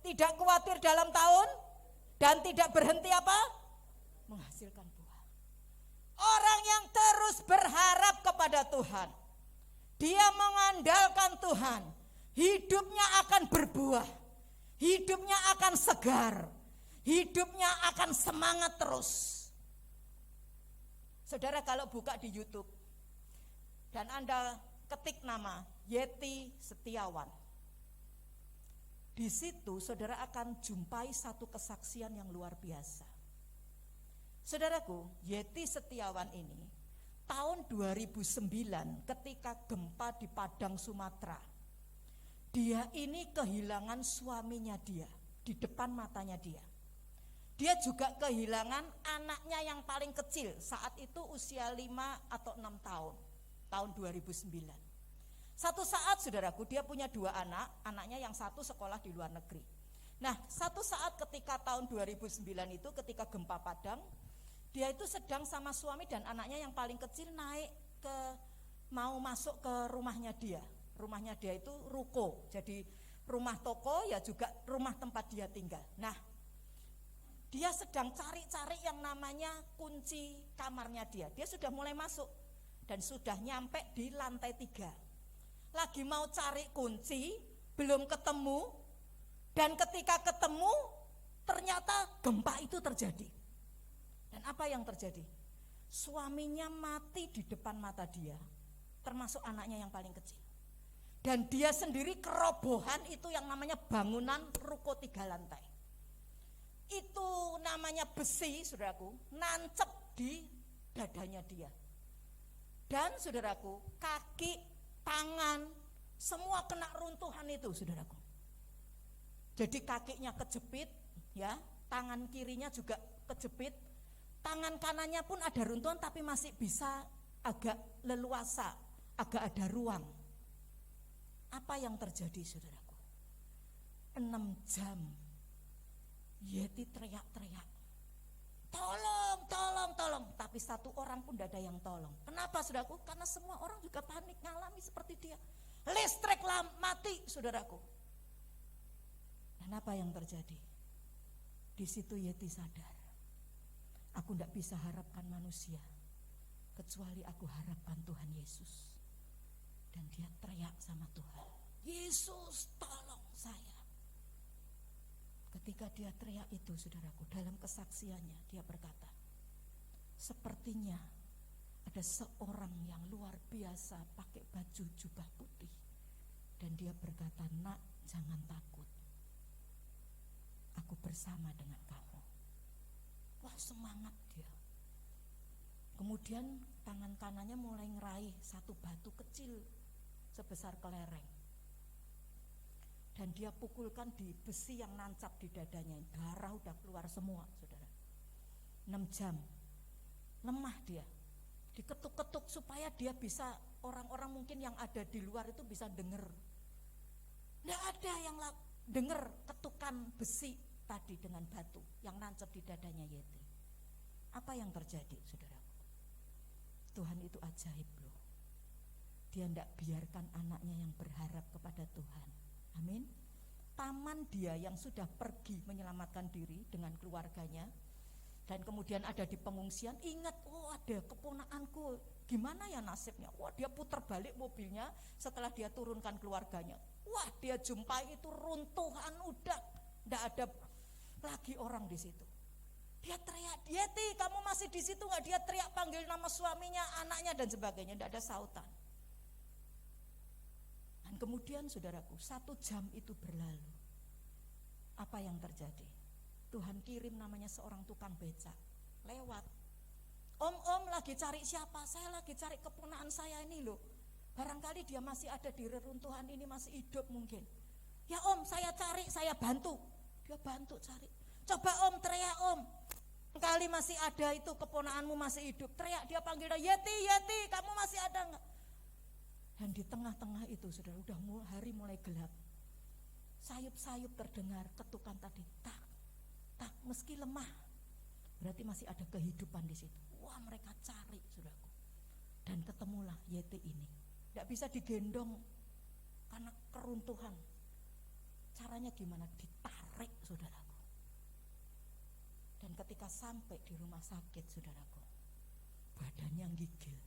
tidak khawatir dalam tahun, dan tidak berhenti apa? Menghasilkan buah. Orang yang terus berharap kepada Tuhan, dia mengandalkan Tuhan, hidupnya akan berbuah, hidupnya akan segar, hidupnya akan semangat terus. Saudara kalau buka di YouTube dan Anda ketik nama Yeti Setiawan, di situ saudara akan jumpai satu kesaksian yang luar biasa. Saudaraku, Yeti Setiawan ini tahun 2009 ketika gempa di Padang Sumatera, dia ini kehilangan suaminya dia di depan matanya dia. Dia juga kehilangan anaknya yang paling kecil, saat itu usia 5 atau 6 tahun, tahun 2009. Satu saat saudaraku, dia punya 2 anak, anaknya yang satu sekolah di luar negeri. Nah, satu saat ketika tahun 2009 itu ketika gempa Padang, dia itu sedang sama suami dan anaknya yang paling kecil naik mau masuk ke rumahnya dia. Rumahnya dia itu ruko, jadi rumah toko ya juga rumah tempat dia tinggal. Nah, dia sedang cari-cari yang namanya kunci kamarnya dia. Dia sudah mulai masuk dan sudah nyampe di lantai 3. Lagi mau cari kunci, belum ketemu, dan ketika ketemu ternyata gempa itu terjadi. Dan apa yang terjadi? Suaminya mati di depan mata dia, termasuk anaknya yang paling kecil. Dan dia sendiri kerobohan itu yang namanya bangunan ruko 3 lantai. Itu namanya besi, saudaraku, nancep di dadanya dia. Dan saudaraku, kaki, tangan, semua kena runtuhan itu, saudaraku. Jadi kakinya kejepit, ya, tangan kirinya juga kejepit, tangan kanannya pun ada runtuhan tapi masih bisa agak leluasa, agak ada ruang. Apa yang terjadi, saudaraku? 6 jam Yeti teriak-teriak, tolong, tolong, tolong. Tapi satu orang pun tidak ada yang tolong. Kenapa, saudaraku? Karena semua orang juga panik, ngalami seperti dia. Listrik mati, saudaraku. Dan apa yang terjadi? Di situ Yeti sadar, aku tidak bisa harapkan manusia. kecuali aku harapkan Tuhan Yesus. Dan dia teriak sama Tuhan, Yesus tolong saya. Ketika dia teriak itu, saudaraku, dalam kesaksiannya dia berkata, sepertinya ada seorang yang luar biasa pakai baju jubah putih. Dan dia berkata, nak, jangan takut, aku bersama dengan kamu. Wah, semangat dia. Kemudian tangan kanannya mulai ngeraih satu batu kecil sebesar kelereng. Dan dia pukulkan di besi yang nancap di dadanya. Darah udah keluar semua, saudara. 6 jam. Lemah dia. Diketuk-ketuk supaya dia bisa, orang-orang mungkin yang ada di luar itu bisa dengar. Nggak ada yang dengar ketukan besi tadi dengan batu yang nancap di dadanya Yeti. Apa yang terjadi, saudara? Tuhan itu ajaib loh. Dia tidak biarkan anaknya yang berharap kepada Tuhan. Amin. Paman dia yang sudah pergi menyelamatkan diri dengan keluarganya, dan kemudian ada di pengungsian, ingat, oh ada keponakanku, gimana ya nasibnya? Wah, dia putar balik mobilnya setelah dia turunkan keluarganya. Wah, dia jumpai itu runtuhan, udah tidak ada lagi orang di situ. Dia teriak, Yeti kamu masih di situ nggak? Dia teriak panggil nama suaminya, anaknya dan sebagainya, tidak ada sautan. Dan kemudian saudaraku, 1 jam itu berlalu. Apa yang terjadi? Tuhan kirim namanya seorang tukang becak lewat. Om lagi cari siapa? Saya lagi cari keponakan saya ini loh. Barangkali dia masih ada di reruntuhan ini, masih hidup mungkin. Ya om, saya cari, saya bantu. Dia bantu cari. Coba om, teriak om. Kali masih ada itu keponakanmu masih hidup. Teriak, dia panggil, Yeti, kamu masih ada enggak? Dan di tengah-tengah itu saudara, udah hari mulai gelap. Sayup-sayup terdengar ketukan tadi, tak, meski lemah, berarti masih ada kehidupan di situ. Wah, mereka cari, saudaraku. Dan ketemulah Yeti ini. Tidak bisa digendong karena keruntuhan. Caranya gimana? Ditarik, saudaraku. Dan ketika sampai di rumah sakit, saudaraku, badannya gigil.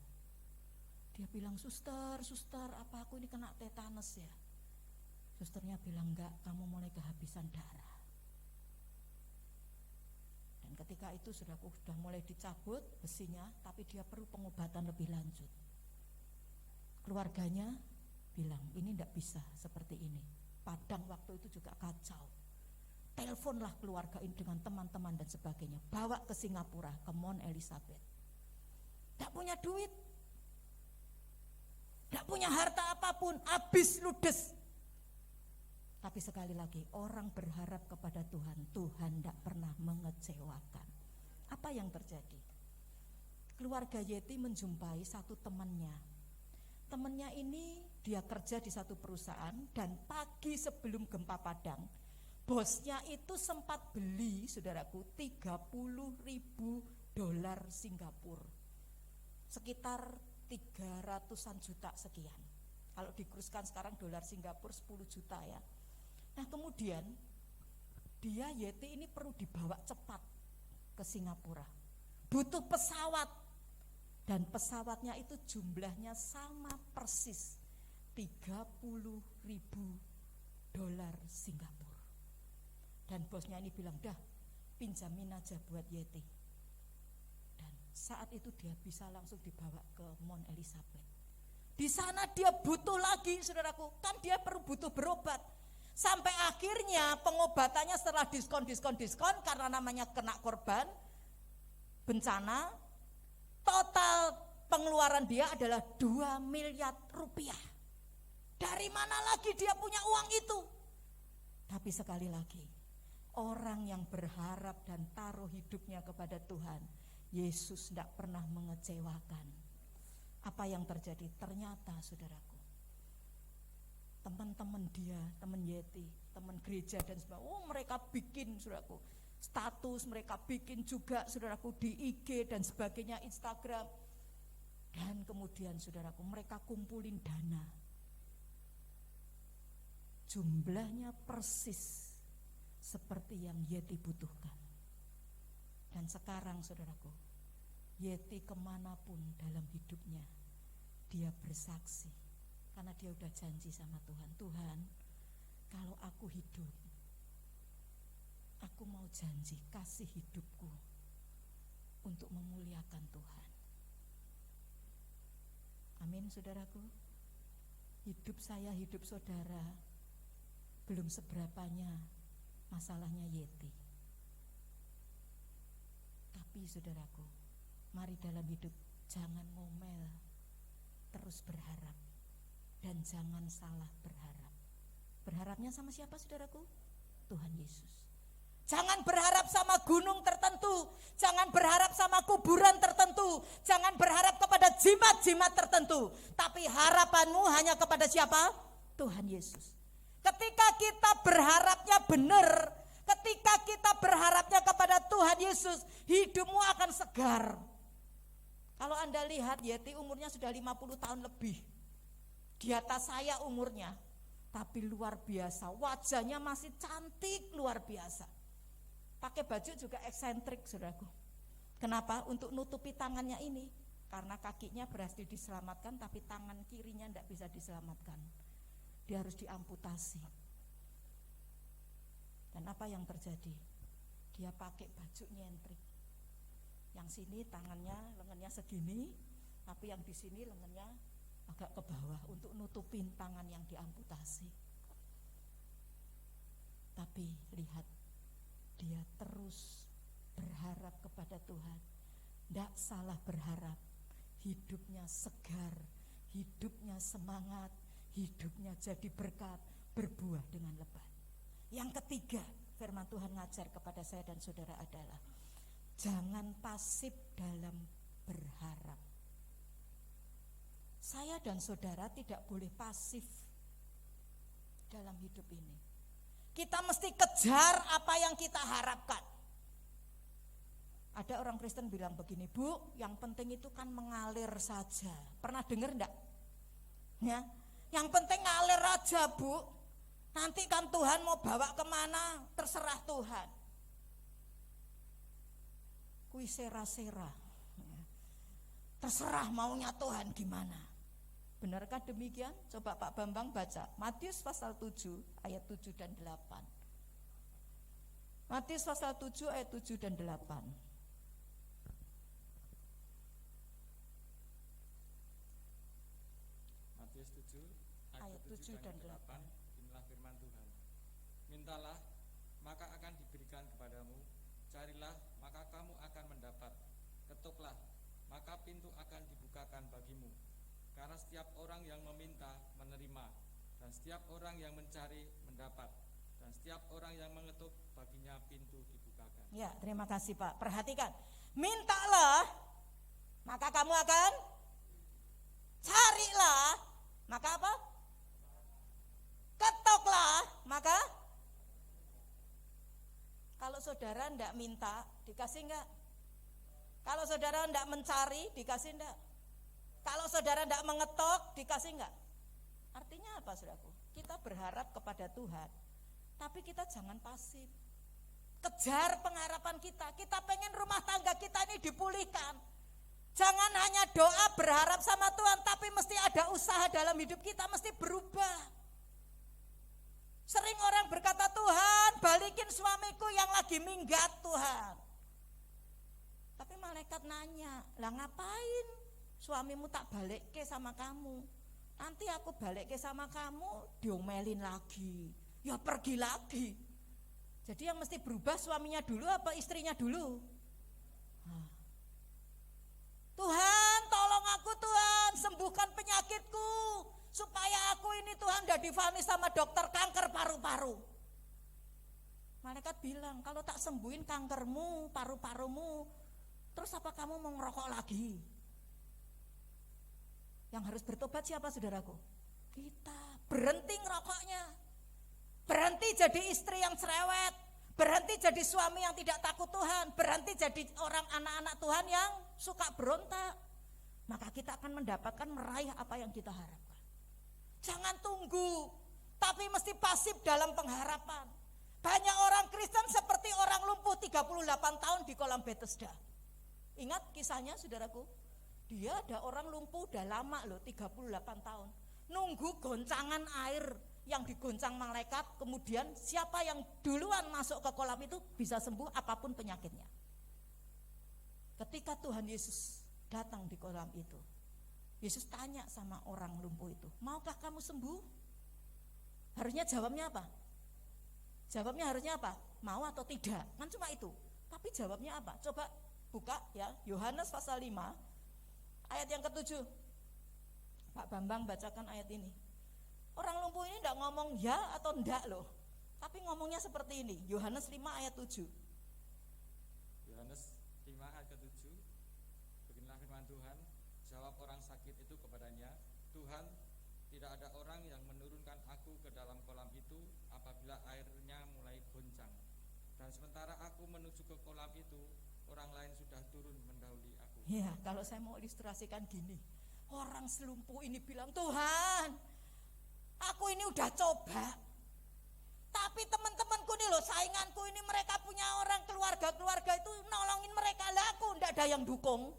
Dia bilang, suster, apa aku ini kena tetanus ya? Susternya bilang, enggak, kamu mulai kehabisan darah. Dan ketika itu saudaraku sudah mulai dicabut besinya, tapi dia perlu pengobatan lebih lanjut. Keluarganya bilang, ini enggak bisa seperti ini. Padang waktu itu juga kacau. Teleponlah keluarga ini dengan teman-teman dan sebagainya, bawa ke Singapura, ke Mount Elizabeth. Tidak punya duit, tidak punya harta apapun, habis ludes. Tapi sekali lagi, orang berharap kepada Tuhan, Tuhan tidak pernah mengecewakan. Apa yang terjadi? Keluarga Yeti menjumpai satu temannya. Temannya ini dia kerja di satu perusahaan, dan pagi sebelum gempa Padang, bosnya itu sempat beli, saudaraku, $30.000 Singapura, sekitar 300-an juta sekian. Kalau dikuruskan sekarang dolar Singapura 10 juta ya. Nah kemudian dia Yeti ini perlu dibawa cepat ke Singapura, butuh pesawat, dan pesawatnya itu jumlahnya sama persis $30.000 Singapura. Dan bosnya ini bilang, dah pinjamin aja buat Yeti. Dan saat itu dia bisa langsung dibawa ke Mount Elizabeth. Di sana dia butuh lagi, saudaraku, kan dia perlu butuh berobat. Sampai akhirnya pengobatannya setelah diskon karena namanya kena korban bencana, total pengeluaran dia adalah 2 miliar rupiah. Dari mana lagi dia punya uang itu? Tapi sekali lagi, orang yang berharap dan taruh hidupnya kepada Tuhan, Yesus tidak pernah mengecewakan. Apa yang terjadi? Ternyata saudaraku, teman-teman dia, teman Yeti, teman gereja dan sebagainya, mereka bikin, saudaraku, status, mereka bikin juga, saudaraku, di IG dan sebagainya, Instagram. Dan kemudian saudaraku, mereka kumpulin dana. Jumlahnya persis seperti yang Yeti butuhkan. Dan sekarang saudaraku, Yeti kemanapun dalam hidupnya, dia bersaksi. Karena dia udah janji sama Tuhan. Tuhan, kalau aku hidup, aku mau janji kasih hidupku untuk memuliakan Tuhan. Amin, saudaraku. Hidup saya, hidup saudara belum seberapanya masalahnya Yeti. Tapi saudaraku, mari dalam hidup jangan ngomel, terus berharap. Dan jangan salah berharap. Berharapnya sama siapa, saudaraku? Tuhan Yesus. Jangan berharap sama gunung tertentu, jangan berharap sama kuburan tertentu, jangan berharap kepada jimat-jimat tertentu, tapi harapanmu hanya kepada siapa? Tuhan Yesus. Ketika kita berharapnya benar, ketika kita berharapnya kepada Tuhan Yesus, hidupmu akan segar. Kalau Anda lihat, Yeti umurnya sudah 50 tahun lebih. Di atas saya umurnya, tapi luar biasa, wajahnya masih cantik luar biasa. Pakai baju juga eksentrik, saudaraku. Kenapa? Untuk nutupi tangannya ini. Karena kakinya berhasil diselamatkan, tapi tangan kirinya tidak bisa diselamatkan. Dia harus diamputasi. Dan apa yang terjadi? Dia pakai baju nyentrik. Yang sini tangannya, lengannya segini, tapi yang di sini lengannya agak ke bawah untuk nutupin tangan yang diamputasi. Tapi lihat, dia terus berharap kepada Tuhan. Tidak salah berharap. Hidupnya segar, hidupnya semangat, hidupnya jadi berkat, berbuah dengan lebat. Yang ketiga, firman Tuhan ngajar kepada saya dan saudara adalah jangan pasif dalam berharap. Saya dan saudara tidak boleh pasif dalam hidup ini. Kita mesti kejar apa yang kita harapkan. Ada orang Kristen bilang begini, Bu, yang penting itu kan mengalir saja. Pernah dengar enggak? Ya, yang penting ngalir aja, Bu. Nanti kan Tuhan mau bawa kemana, terserah Tuhan. Kui sera-sera. Terserah maunya Tuhan gimana. Benarkah demikian? Coba Pak Bambang baca Matius pasal 7 ayat 7 dan 8. Matius pasal 7 ayat 7 dan 8. Matius 7 Ayat 7 dan 8. Inilah firman Tuhan. Mintalah, maka akan diberikan kepadamu. Carilah, maka kamu akan mendapat. Ketuklah, maka pintu akan dibukakan bagimu. Karena setiap orang yang meminta menerima, dan setiap orang yang mencari mendapat, dan setiap orang yang mengetuk baginya pintu dibukakan. Ya, terima kasih Pak. Perhatikan, mintalah, maka kamu akan carilah, maka apa? Ketoklah, maka kalau saudara enggak minta, dikasih enggak? Kalau saudara enggak mencari, dikasih enggak? Kalau saudara tidak mengetok, dikasih enggak? Artinya apa, saudaraku? Kita berharap kepada Tuhan, tapi kita jangan pasif. Kejar pengharapan kita. Kita pengen rumah tangga kita ini dipulihkan. Jangan hanya doa berharap sama Tuhan, tapi mesti ada usaha dalam hidup kita, mesti berubah. Sering orang berkata, Tuhan balikin suamiku yang lagi minggat, Tuhan. Tapi malaikat nanya, lah ngapain suamimu tak balik ke sama kamu? Nanti aku balik ke sama kamu, diomelin lagi, ya pergi lagi. Jadi yang mesti berubah suaminya dulu apa istrinya dulu? Tuhan tolong aku, Tuhan sembuhkan penyakitku, supaya aku ini Tuhan udah divonis sama dokter kanker paru-paru. Malaikat bilang, kalau tak sembuhin kankermu, paru-parumu, terus apa kamu mau ngerokok lagi? Yang harus bertobat siapa, saudaraku? Kita. Berhenti ngerokoknya, berhenti jadi istri yang cerewet, berhenti jadi suami yang tidak takut Tuhan, berhenti jadi orang anak-anak Tuhan yang suka berontak. Maka kita akan mendapatkan meraih apa yang kita harapkan. Jangan tunggu, tapi mesti pasif dalam pengharapan. Banyak orang Kristen seperti orang lumpuh 38 tahun di kolam Bethesda. Ingat kisahnya saudaraku? Dia ada orang lumpuh udah lama loh, 38 tahun. Nunggu goncangan air yang digoncang malaikat, kemudian siapa yang duluan masuk ke kolam itu bisa sembuh apapun penyakitnya. Ketika Tuhan Yesus datang di kolam itu, Yesus tanya sama orang lumpuh itu, maukah kamu sembuh? Harusnya jawabnya apa? Jawabnya harusnya apa? Mau atau tidak? Kan cuma itu. Tapi jawabnya apa? Coba buka ya, Yohanes pasal 5 ayat yang ke-7. Pak Bambang bacakan ayat ini. Orang lumpuh ini enggak ngomong ya atau enggak loh, tapi ngomongnya seperti ini. Yohanes 5 ayat 7. Yohanes 5 ayat ke-7. Beginilah firman Tuhan, jawab orang sakit itu kepadanya, Tuhan, tidak ada orang yang menurunkan aku ke dalam kolam itu apabila airnya mulai goncang. Dan sementara aku menuju ke kolam itu, orang lain sudah turun mendahului aku. Ya, kalau saya mau ilustrasikan gini. Orang selumpuh ini bilang, Tuhan, aku ini udah coba. Tapi teman-temanku nih loh, sainganku ini mereka punya orang keluarga itu nolongin mereka. Lah aku enggak ada yang dukung.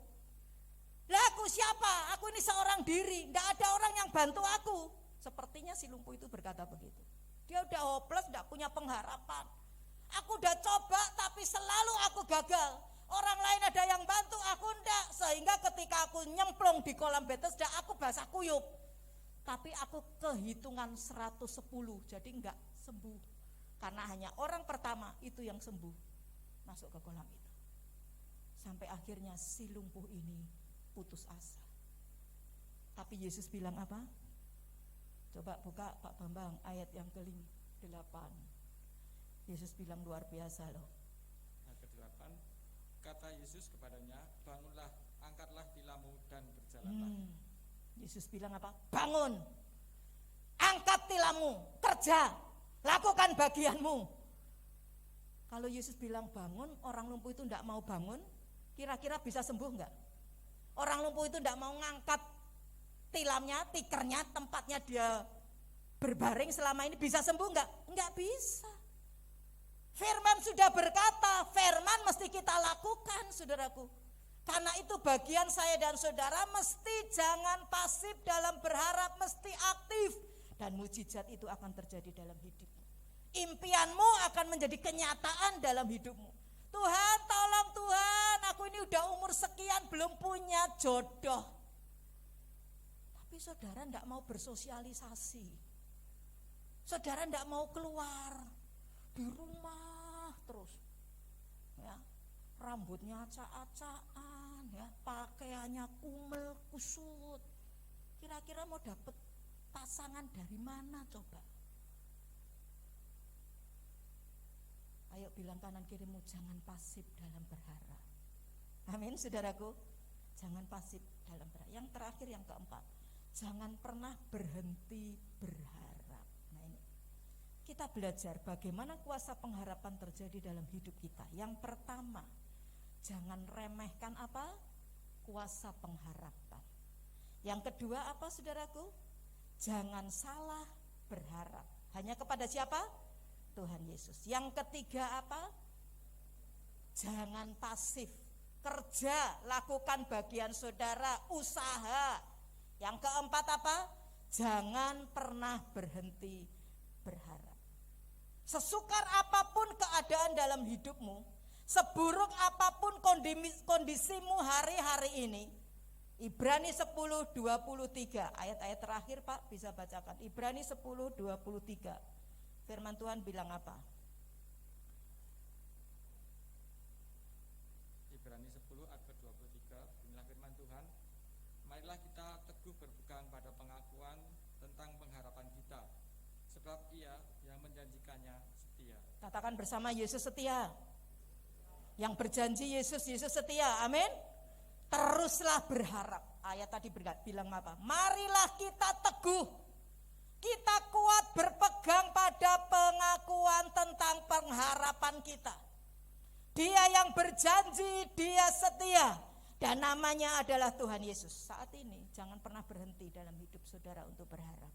Lah aku siapa? Aku ini seorang diri, enggak ada orang yang bantu aku. Sepertinya si lumpuh itu berkata begitu. Dia udah hopeless, enggak punya pengharapan. Aku udah coba tapi selalu aku gagal. Orang lain ada yang bantu, aku enggak. Sehingga ketika aku nyemplung di kolam Bethesda, aku basah kuyup. Tapi aku kehitungan 110, jadi enggak sembuh. Karena hanya orang pertama itu yang sembuh, masuk ke kolam itu. Sampai akhirnya si lumpuh ini putus asa. Tapi Yesus bilang apa? Coba buka Pak Bambang ayat yang ke-8. Yesus bilang luar biasa loh. Ayat ke-8, kata Yesus kepadanya, bangunlah, angkatlah tilammu dan berjalanlah. Yesus bilang apa? Bangun, angkat tilammu, kerja, lakukan bagianmu. Kalau Yesus bilang bangun, orang lumpuh itu enggak mau bangun, kira-kira bisa sembuh enggak? Orang lumpuh itu enggak mau ngangkat tilamnya, tikernya, tempatnya dia berbaring selama ini, bisa sembuh enggak? Enggak bisa. Firman sudah berkata, firman mesti kita lakukan, saudaraku. Karena itu bagian saya dan saudara mesti jangan pasif dalam berharap, mesti aktif. Dan mujizat itu akan terjadi dalam hidupmu. Impianmu akan menjadi kenyataan dalam hidupmu. Tuhan, tolong Tuhan, aku ini udah umur sekian belum punya jodoh. Tapi saudara enggak mau bersosialisasi. Saudara enggak mau keluar. Di rumah terus. Ya. Rambutnya acak-acakan, ya, pakaiannya kumel kusut. Kira-kira mau dapat pasangan dari mana coba? Ayo bilang kanan kirimu, jangan pasif dalam berharap. Amin, saudaraku. Jangan pasif dalam berharap. Yang terakhir, yang keempat, jangan pernah berhenti berharap. Nah ini, kita belajar bagaimana kuasa pengharapan terjadi dalam hidup kita. Yang pertama, jangan remehkan apa? Kuasa pengharapan. Yang kedua apa, saudaraku? Jangan salah berharap. Hanya kepada siapa? Tuhan Yesus. Yang ketiga apa? Jangan pasif. Kerja, lakukan bagian saudara, usaha. Yang keempat apa? Jangan pernah berhenti berharap. Sesukar apapun keadaan dalam hidupmu, seburuk apapun kondisimu hari-hari ini, Ibrani 10:23, ayat-ayat terakhir Pak bisa bacakan. Ibrani 10:23. Firman Tuhan bilang apa? Ibrani 10 ayat ke-23, inilah firman Tuhan, marilah kita teguh berpegang pada pengakuan tentang pengharapan kita, sebab Ia yang menjanjikannya setia. Katakan bersama, Yesus setia. Yang berjanji Yesus setia, amin. Teruslah berharap. Ayat tadi bilang apa? Marilah kita teguh, kita kuat berpegang pada pengakuan tentang pengharapan kita. Dia yang berjanji, dia setia, dan namanya adalah Tuhan Yesus. Saat ini jangan pernah berhenti dalam hidup saudara untuk berharap.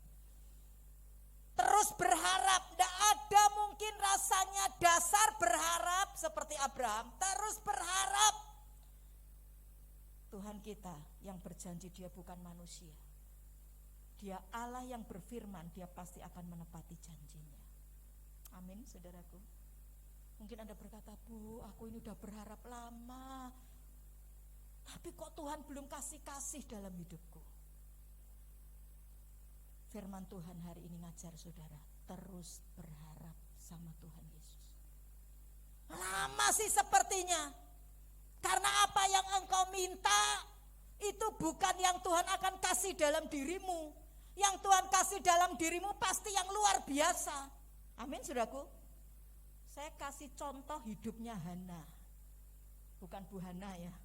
Terus berharap, tidak ada mungkin rasanya dasar berharap seperti Abraham. Terus berharap. Tuhan kita yang berjanji, dia bukan manusia. Dia Allah yang berfirman, dia pasti akan menepati janjinya. Amin, saudaraku. Mungkin Anda berkata, Bu, aku ini udah berharap lama, tapi kok Tuhan belum kasih dalam hidupku. Firman Tuhan hari ini ngajar saudara, terus berharap sama Tuhan Yesus. Lama sih sepertinya, karena apa yang engkau minta itu bukan yang Tuhan akan kasih dalam dirimu. Yang Tuhan kasih dalam dirimu pasti yang luar biasa. Amin, saudaraku. Saya kasih contoh hidupnya Hana. Bukan Bu Hana ya.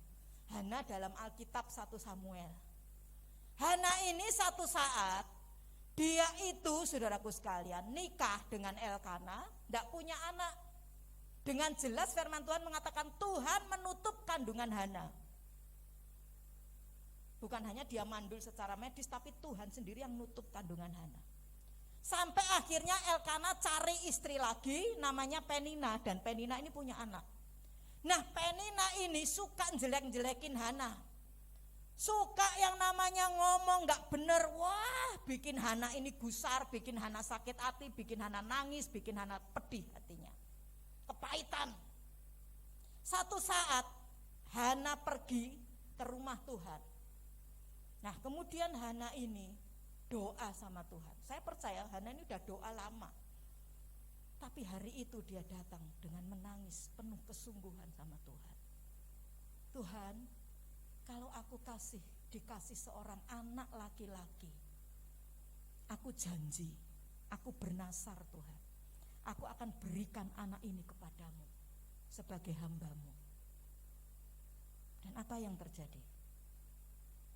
Hana dalam Alkitab 1 Samuel. Hana ini satu saat dia itu, saudaraku sekalian, nikah dengan Elkana, tidak punya anak. Dengan jelas firman Tuhan mengatakan Tuhan menutup kandungan Hana. Bukan hanya dia mandul secara medis, tapi Tuhan sendiri yang menutup kandungan Hana. Sampai akhirnya Elkana cari istri lagi, namanya Penina, dan Penina ini punya anak. Nah, Penina ini suka jelek-jelekin Hana. Suka yang namanya ngomong gak bener. Wah, bikin Hana ini gusar, bikin Hana sakit hati, bikin Hana nangis, bikin Hana pedih hatinya. Kepahitan. Satu saat Hana pergi ke rumah Tuhan. Nah, kemudian Hana ini doa sama Tuhan. Saya percaya Hana ini udah doa lama. Tapi hari itu dia datang dengan menangis penuh kesungguhan sama Tuhan. Tuhan, kalau aku dikasih seorang anak laki-laki, aku janji, aku bernasar Tuhan, aku akan berikan anak ini kepadamu sebagai hamba-Mu. Dan apa yang terjadi?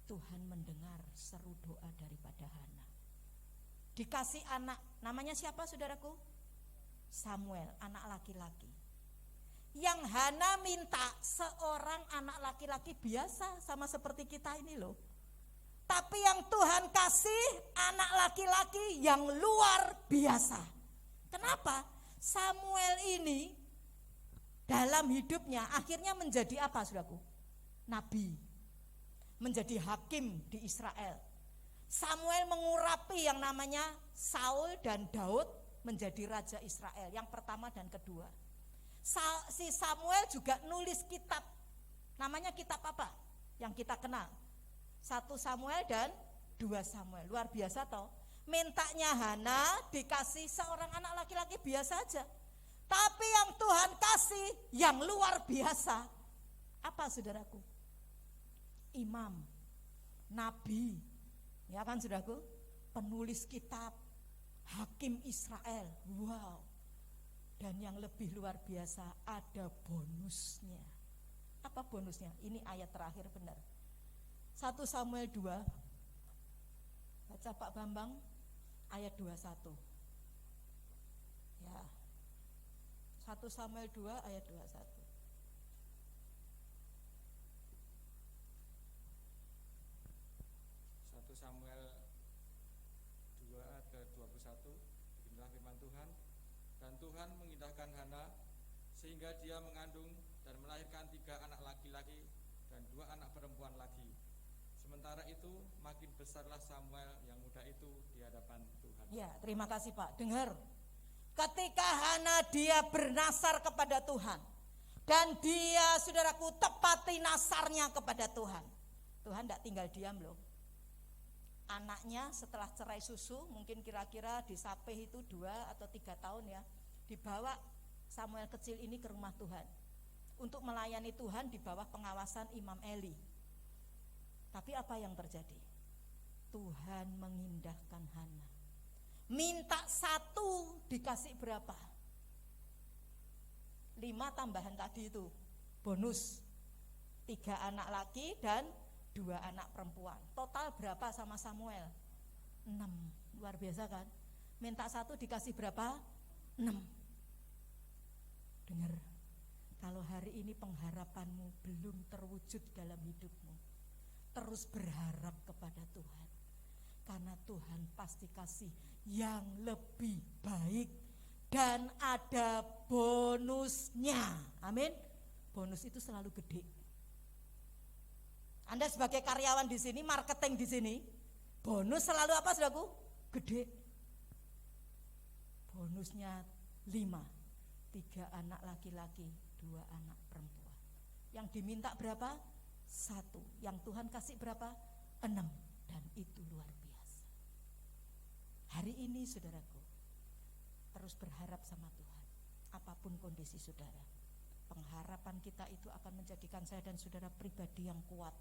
Tuhan mendengar seru doa daripada Hana. Dikasih anak, namanya siapa saudaraku? Samuel, anak laki-laki. Yang Hana minta seorang anak laki-laki biasa, sama seperti kita ini loh. Tapi yang Tuhan kasih anak laki-laki yang luar biasa. Kenapa? Samuel ini dalam hidupnya akhirnya menjadi apa saudaraku? Nabi. Menjadi hakim di Israel. Samuel mengurapi yang namanya Saul dan Daud menjadi raja Israel, yang pertama dan kedua. Si Samuel juga nulis kitab, namanya kitab apa? Yang kita kenal, 1 Samuel dan 2 Samuel. Luar biasa toh. Mintanya Hana dikasih seorang anak laki-laki biasa aja, tapi yang Tuhan kasih yang luar biasa. Apa saudaraku? Imam, nabi, ya kan saudaraku, penulis kitab, hakim Israel. Wow. Dan yang lebih luar biasa, ada bonusnya. Apa bonusnya? Ini ayat terakhir benar. 1 Samuel 2, baca Pak Bambang, ayat 21. Ya. 1 Samuel 2 ayat 21. 1 Samuel 2 ayat ke-21, beginilah firman Tuhan. Dan Tuhan mengindahkan Hana sehingga dia mengandung dan melahirkan 3 anak laki-laki dan 2 anak perempuan lagi. Sementara itu makin besarlah Samuel yang muda itu di hadapan Tuhan. Ya, terima kasih Pak. Dengar. Ketika Hana dia bernasar kepada Tuhan dan dia, saudaraku, tepati nasarnya kepada Tuhan. Tuhan tidak tinggal diam loh. Anaknya setelah cerai susu, mungkin kira-kira disapih itu 2 atau 3 tahun ya, dibawa Samuel kecil ini ke rumah Tuhan untuk melayani Tuhan di bawah pengawasan Imam Eli. Tapi apa yang terjadi? Tuhan mengindahkan Hana. Minta 1 dikasih berapa? 5 tambahan tadi itu bonus, 3 anak laki dan 2 anak perempuan. Total berapa sama Samuel? 6. Luar biasa kan? Minta 1 dikasih berapa? 6. Dengar, kalau hari ini pengharapanmu belum terwujud dalam hidupmu, terus berharap kepada Tuhan, karena Tuhan pasti kasih yang lebih baik dan ada bonusnya. Amin. Bonus itu selalu gede. Anda sebagai karyawan di sini, marketing di sini, bonus selalu apa saudaraku? Gede. Bonusnya 5, 3 anak laki-laki, 2 anak perempuan. Yang diminta berapa? 1. Yang Tuhan kasih berapa? 6. Dan itu luar biasa. Hari ini saudaraku, terus berharap sama Tuhan. Apapun kondisi saudara, pengharapan kita itu akan menjadikan saya dan saudara pribadi yang kuat,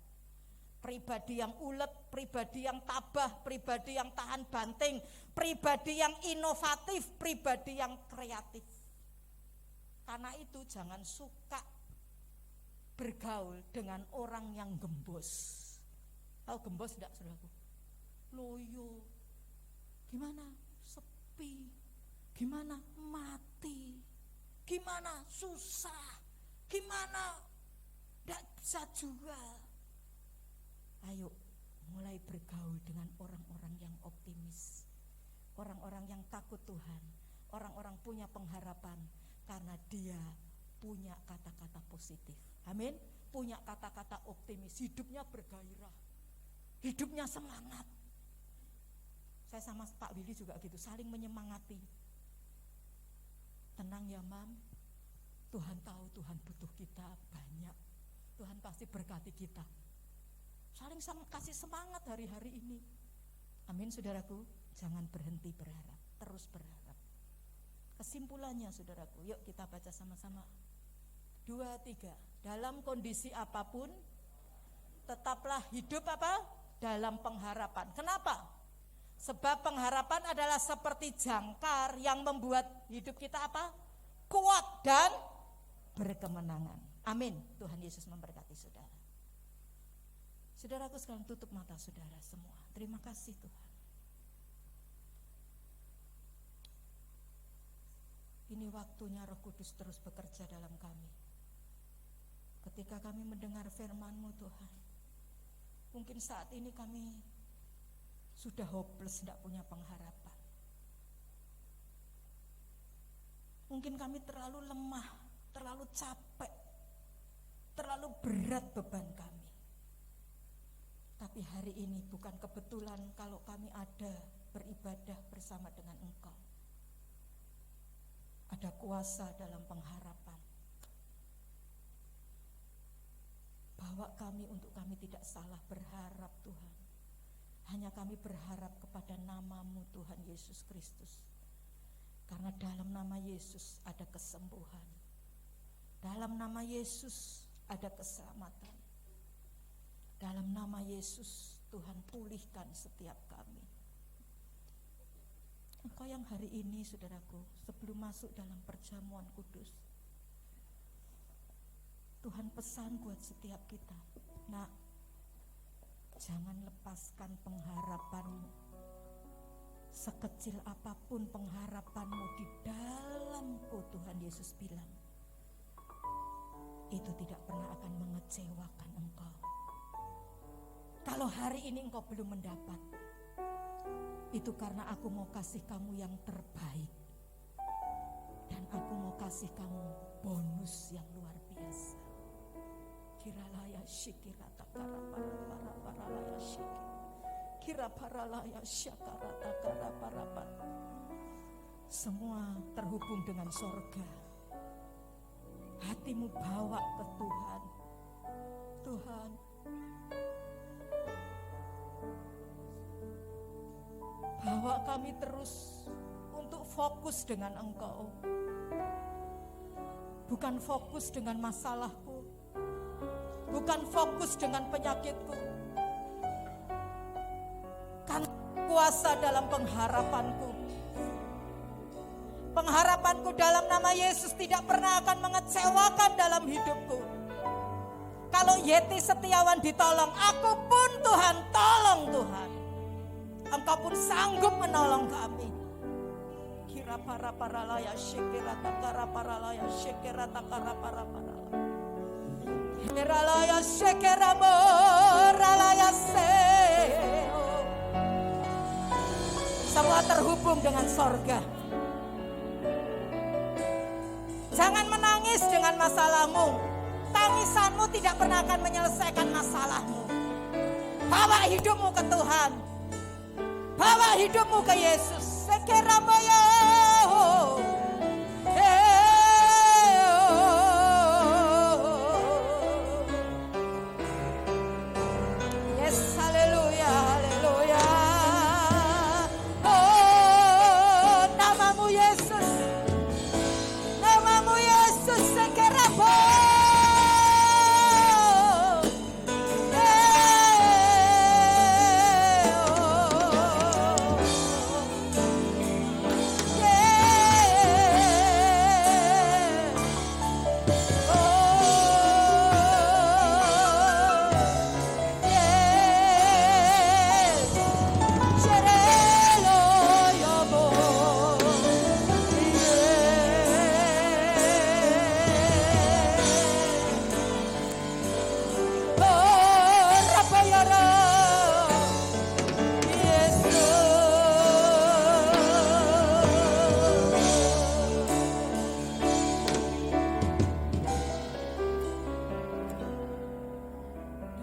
pribadi yang ulet, pribadi yang tabah, pribadi yang tahan banting, pribadi yang inovatif, pribadi yang kreatif. Karena itu jangan suka bergaul dengan orang yang gembos. Tahu gembos enggak saudaraku? Loyo. Gimana? Sepi. Gimana? Mati. Gimana? Susah. Gimana? Enggak bisa jual. Ayo mulai bergaul dengan orang-orang yang optimis, orang-orang yang takut Tuhan, orang-orang punya pengharapan karena dia punya kata-kata positif. Amin. Punya kata-kata optimis, hidupnya bergairah, hidupnya semangat. Saya sama Pak Willy juga gitu, saling menyemangati. Tenang ya Mam, Tuhan tahu Tuhan butuh kita banyak, Tuhan pasti berkati kita. Saling kasih semangat hari-hari ini. Amin saudaraku, jangan berhenti berharap, terus berharap. Kesimpulannya saudaraku, yuk kita baca sama-sama. 2, 3. Dalam kondisi apapun, tetaplah hidup apa? Dalam pengharapan. Kenapa? Sebab pengharapan adalah seperti jangkar yang membuat hidup kita apa? Kuat dan berkemenangan. Amin. Tuhan Yesus memberkati saudara. Saudaraku sekarang tutup mata saudara semua. Terima kasih Tuhan. Ini waktunya Roh Kudus terus bekerja dalam kami. Ketika kami mendengar firman-Mu Tuhan, mungkin saat ini kami sudah hopeless, tidak punya pengharapan. Mungkin kami terlalu lemah, terlalu capek, terlalu berat beban kami. Tapi hari ini bukan kebetulan kalau kami ada beribadah bersama dengan Engkau. Ada kuasa dalam pengharapan. Bawa kami untuk kami tidak salah berharap Tuhan. Hanya kami berharap kepada nama-Mu Tuhan Yesus Kristus. Karena dalam nama Yesus ada kesembuhan. Dalam nama Yesus ada keselamatan. Dalam nama Yesus Tuhan pulihkan setiap kami. Engkau yang hari ini saudaraku, sebelum masuk dalam perjamuan kudus, Tuhan pesan buat setiap kita, nak, jangan lepaskan pengharapanmu. Sekecil apapun pengharapanmu di dalamku, Tuhan Yesus bilang, itu tidak pernah akan mengecewakan engkau. Kalau hari ini engkau belum mendapat, itu karena aku mau kasih kamu yang terbaik. Dan aku mau kasih kamu bonus yang luar biasa. Kiralaya syikira takara para laya syikir. Kira para laya syakara takara para. Semua terhubung dengan sorga. Hatimu bawa ke Tuhan. Tuhan, bawa kami terus untuk fokus dengan Engkau. Bukan fokus dengan masalahku, bukan fokus dengan penyakitku. Kan kuasa dalam pengharapanku. Pengharapanku dalam nama Yesus tidak pernah akan mengecewakan dalam hidupku. Kalau Yeti Setiawan ditolong, aku pun Tuhan tolong Tuhan. Engkau pun sanggup menolong kami. Kira para laya syekira takara para laya syekira takara para. Kira laya syekira laya seo. Semua terhubung dengan sorga. Jangan menangis dengan masalahmu, tangisanmu tidak pernah akan menyelesaikan masalahmu. Bawa hidupmu ke Tuhan. Bawa hidupmu ke Yesus. Sekerabaya. Yes, haleluya, haleluya. Oh, namamu Yesus. Namamu Yesus sekerabaya.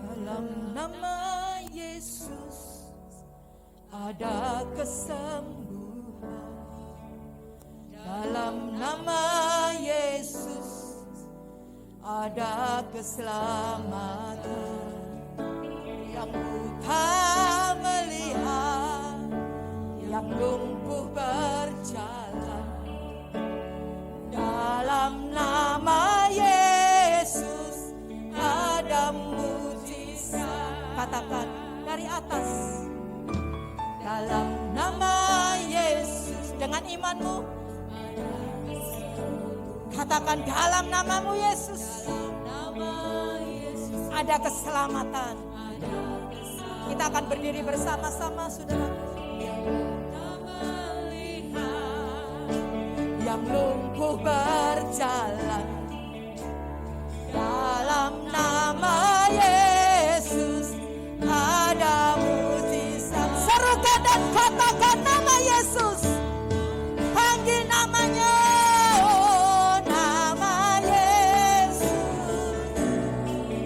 Dalam nama Yesus ada kesembuhan. Dalam nama Yesus ada keselamatan. Yang buta melihat, yang lumpuh berjalan. Dalam nama Yesus ada mujizat. Katakan dari atas. Dalam nama Yesus. Dengan imanmu katakan dalam namamu Yesus ada keselamatan. Kita akan berdiri bersama-sama saudaraku. Yang lumpuh berjalan. Dalam nama Yesus ada mujizat. Serukan dan katakan nama Yesus. Panggil namanya. Oh, nama Yesus.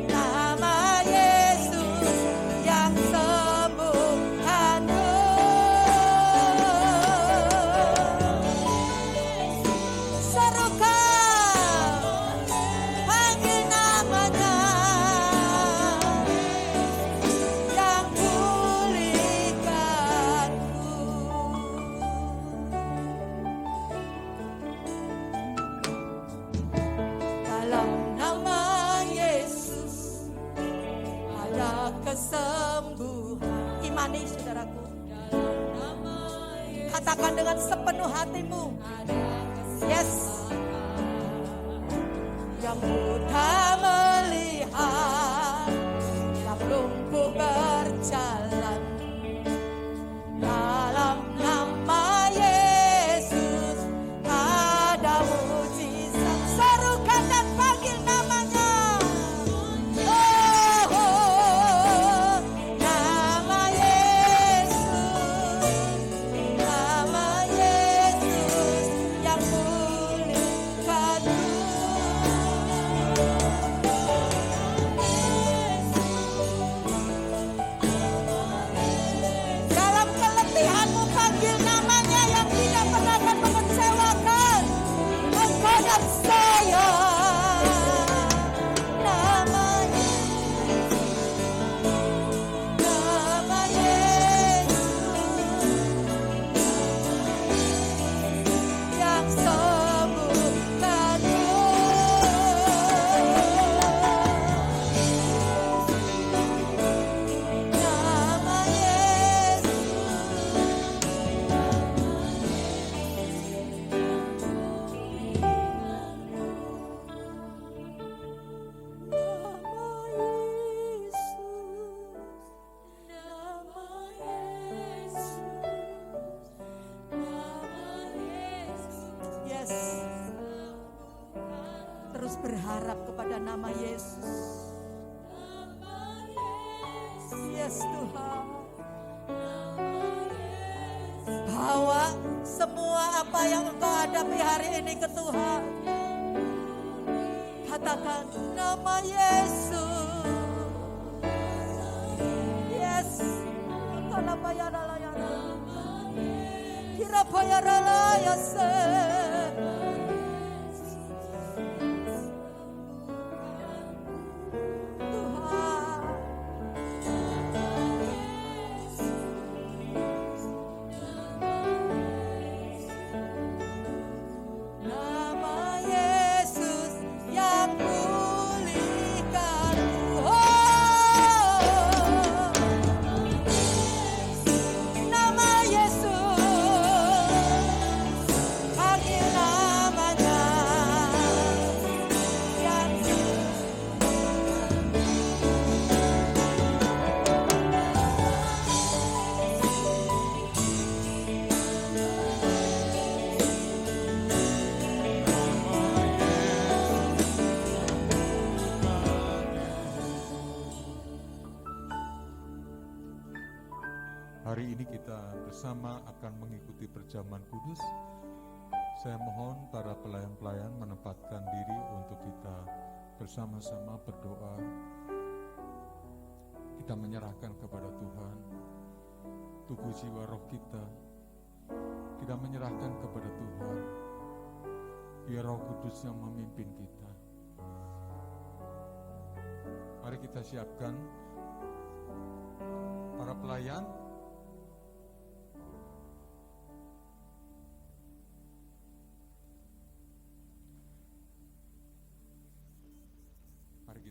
Nama Yesus yang sembuhkanku. Serukan. Panggil namanya. Yang pulihkanku. Dalam nama Yesus ada kesembuhan. Imani saudaraku. Katakan dengan sepenuh hatimu. Yes. Yang buta melihat, yang lumpuh berjalan. Dalam nama Yesus ada mujizat. Serukan dan panggil namanya. Oh, oh, nama Yesus. Nama Yesus yang pulihkanku. Dalam keletihanmu panggil namanya yang tidak pernah akan mengecewakan. Engkau dan saya. Nama Yesus. Nama Yesus yang sembuhkanku. Nama Yesus. Yes. Terus berharap kepada nama Yesus. Yes Tuhan. Bawa semua apa yang engkau hadapi hari ini ke Tuhan. Katakan nama Yesus. Yes. Kalabayalayana. Kirabayalayase. Hari ini kita bersama akan mengikuti perjamuan kudus. Saya mohon para pelayan-pelayan menempatkan diri untuk kita bersama-sama berdoa. Kita menyerahkan kepada Tuhan tubuh jiwa roh kita. Kita menyerahkan kepada Tuhan. Biar Roh Kudus yang memimpin kita. Mari kita siapkan para pelayan.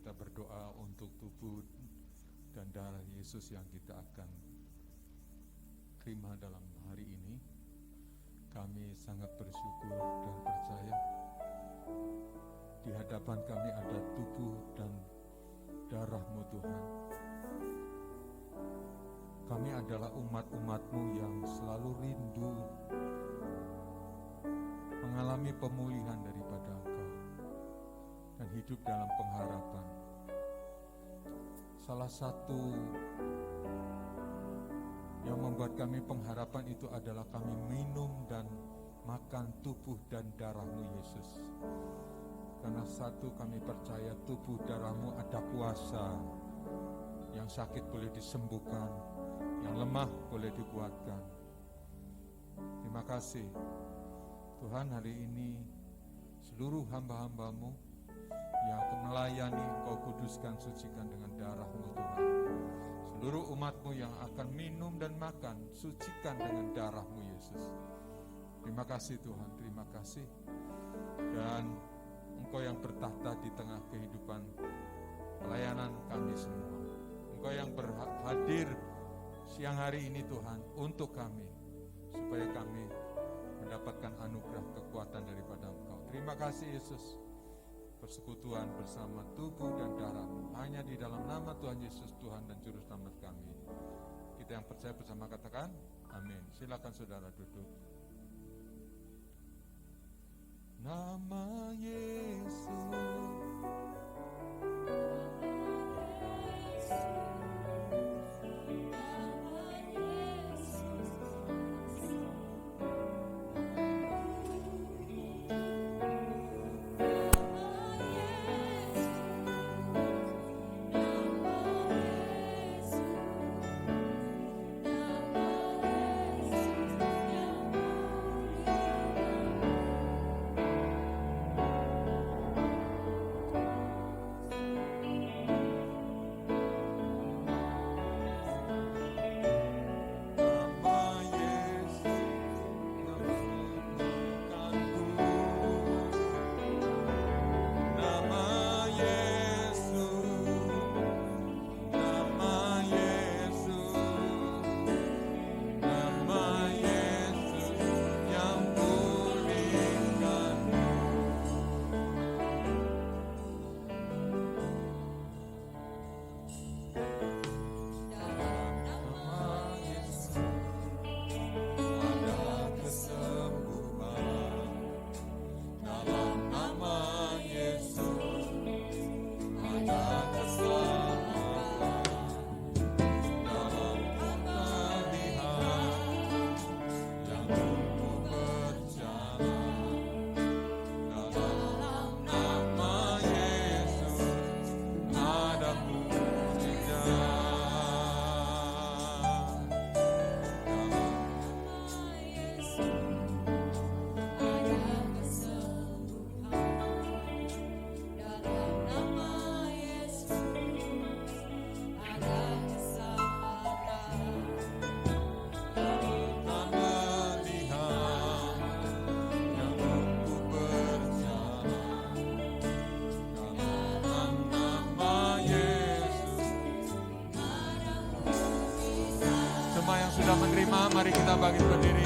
Kita berdoa untuk tubuh dan darah Yesus yang kita akan terima dalam hari ini. Kami sangat bersyukur dan percaya di hadapan kami ada tubuh dan darah-Mu Tuhan. Kami adalah umat-umat-Mu yang selalu rindu mengalami pemulihan daripada Engkau dan hidup dalam pengharapan. Salah satu yang membuat kami pengharapan itu adalah kami minum dan makan tubuh dan darah-Mu Yesus. Karena satu, kami percaya tubuh darah-Mu ada kuasa. Yang sakit boleh disembuhkan, yang lemah boleh dikuatkan. Terima kasih Tuhan, hari ini seluruh hamba-hamba-Mu yang melayani Engkau kuduskan, sucikan dengan darah-Mu Tuhan. Seluruh umat-Mu yang akan minum dan makan, sucikan dengan darah-Mu Yesus. Terima kasih Tuhan, terima kasih. Dan Engkau yang bertahta di tengah kehidupan pelayanan kami semua. Engkau yang hadir siang hari ini Tuhan untuk kami, supaya kami mendapatkan anugerah kekuatan daripada Engkau. Terima kasih Yesus. Persekutuan bersama tubuh dan darah-Mu hanya di dalam nama Tuhan Yesus, Tuhan dan Juru Selamat kami. Kita yang percaya bersama katakan amin. Silakan saudara duduk. Nama Yesus, bersama, mari kita bangkit berdiri.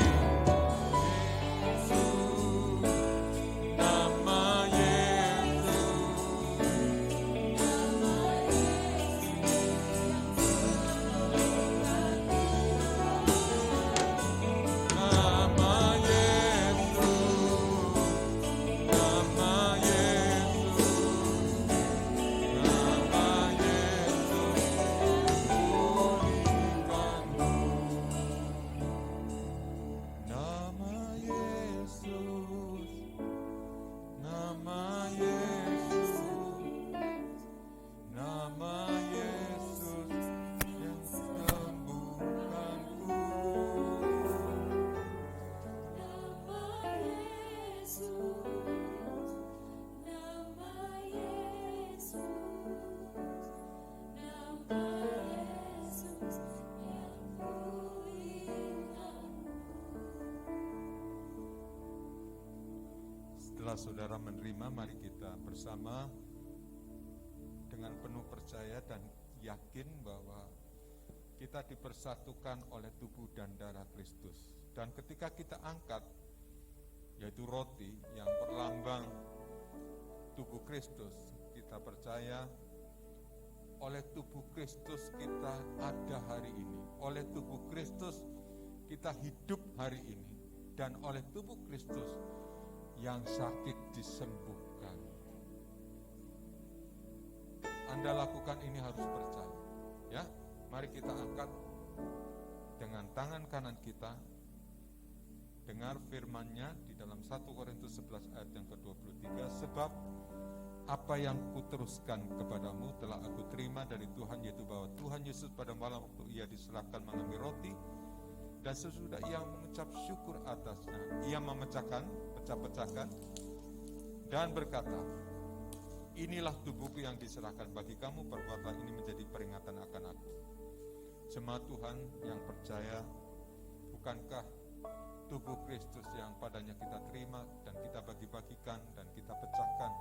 Setelah saudara menerima, mari kita bersama dengan penuh percaya dan yakin bahwa kita dipersatukan oleh tubuh dan darah Kristus. Dan ketika kita angkat, yaitu roti yang berlambang tubuh Kristus, kita percaya oleh tubuh Kristus kita ada hari ini, oleh tubuh Kristus kita hidup hari ini, dan oleh tubuh Kristus yang sakit disembuhkan. Anda lakukan ini harus percaya. Ya, mari kita angkat dengan tangan kanan kita. Dengar firman-Nya di dalam 1 Korintus 11 ayat yang ke-23, sebab apa yang kuteruskan kepadamu telah aku terima dari Tuhan, yaitu bahwa Tuhan Yesus pada malam waktu ia diserahkan mengambil roti, dan sesudah ia mengucap syukur atasnya, ia pecah-pecahkan dan berkata, inilah tubuhku yang diserahkan bagi kamu, perbuatlah ini menjadi peringatan akan aku. Jemaat Tuhan yang percaya, bukankah tubuh Kristus yang padanya kita terima dan kita bagi-bagikan dan kita pecahkan,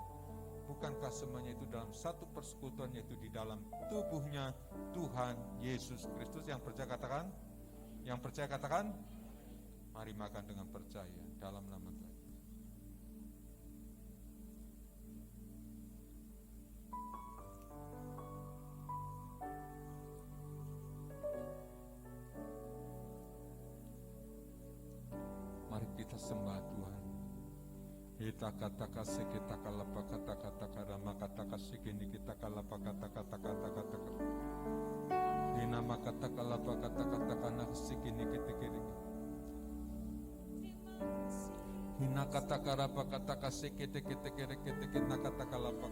bukankah semuanya itu dalam satu persekutuan, yaitu di dalam tubuhnya Tuhan Yesus Kristus? Yang percaya katakan, yang percaya katakan, mari makan dengan percaya dalam nama Tuhan. Mari kita sembah Tuhan. Kita kata kita kalapa kata karama kata sikini kita kalapa kata dinama kata kalapa kata kana sikini kita hina kata karapa kata sikite kita kata kalapa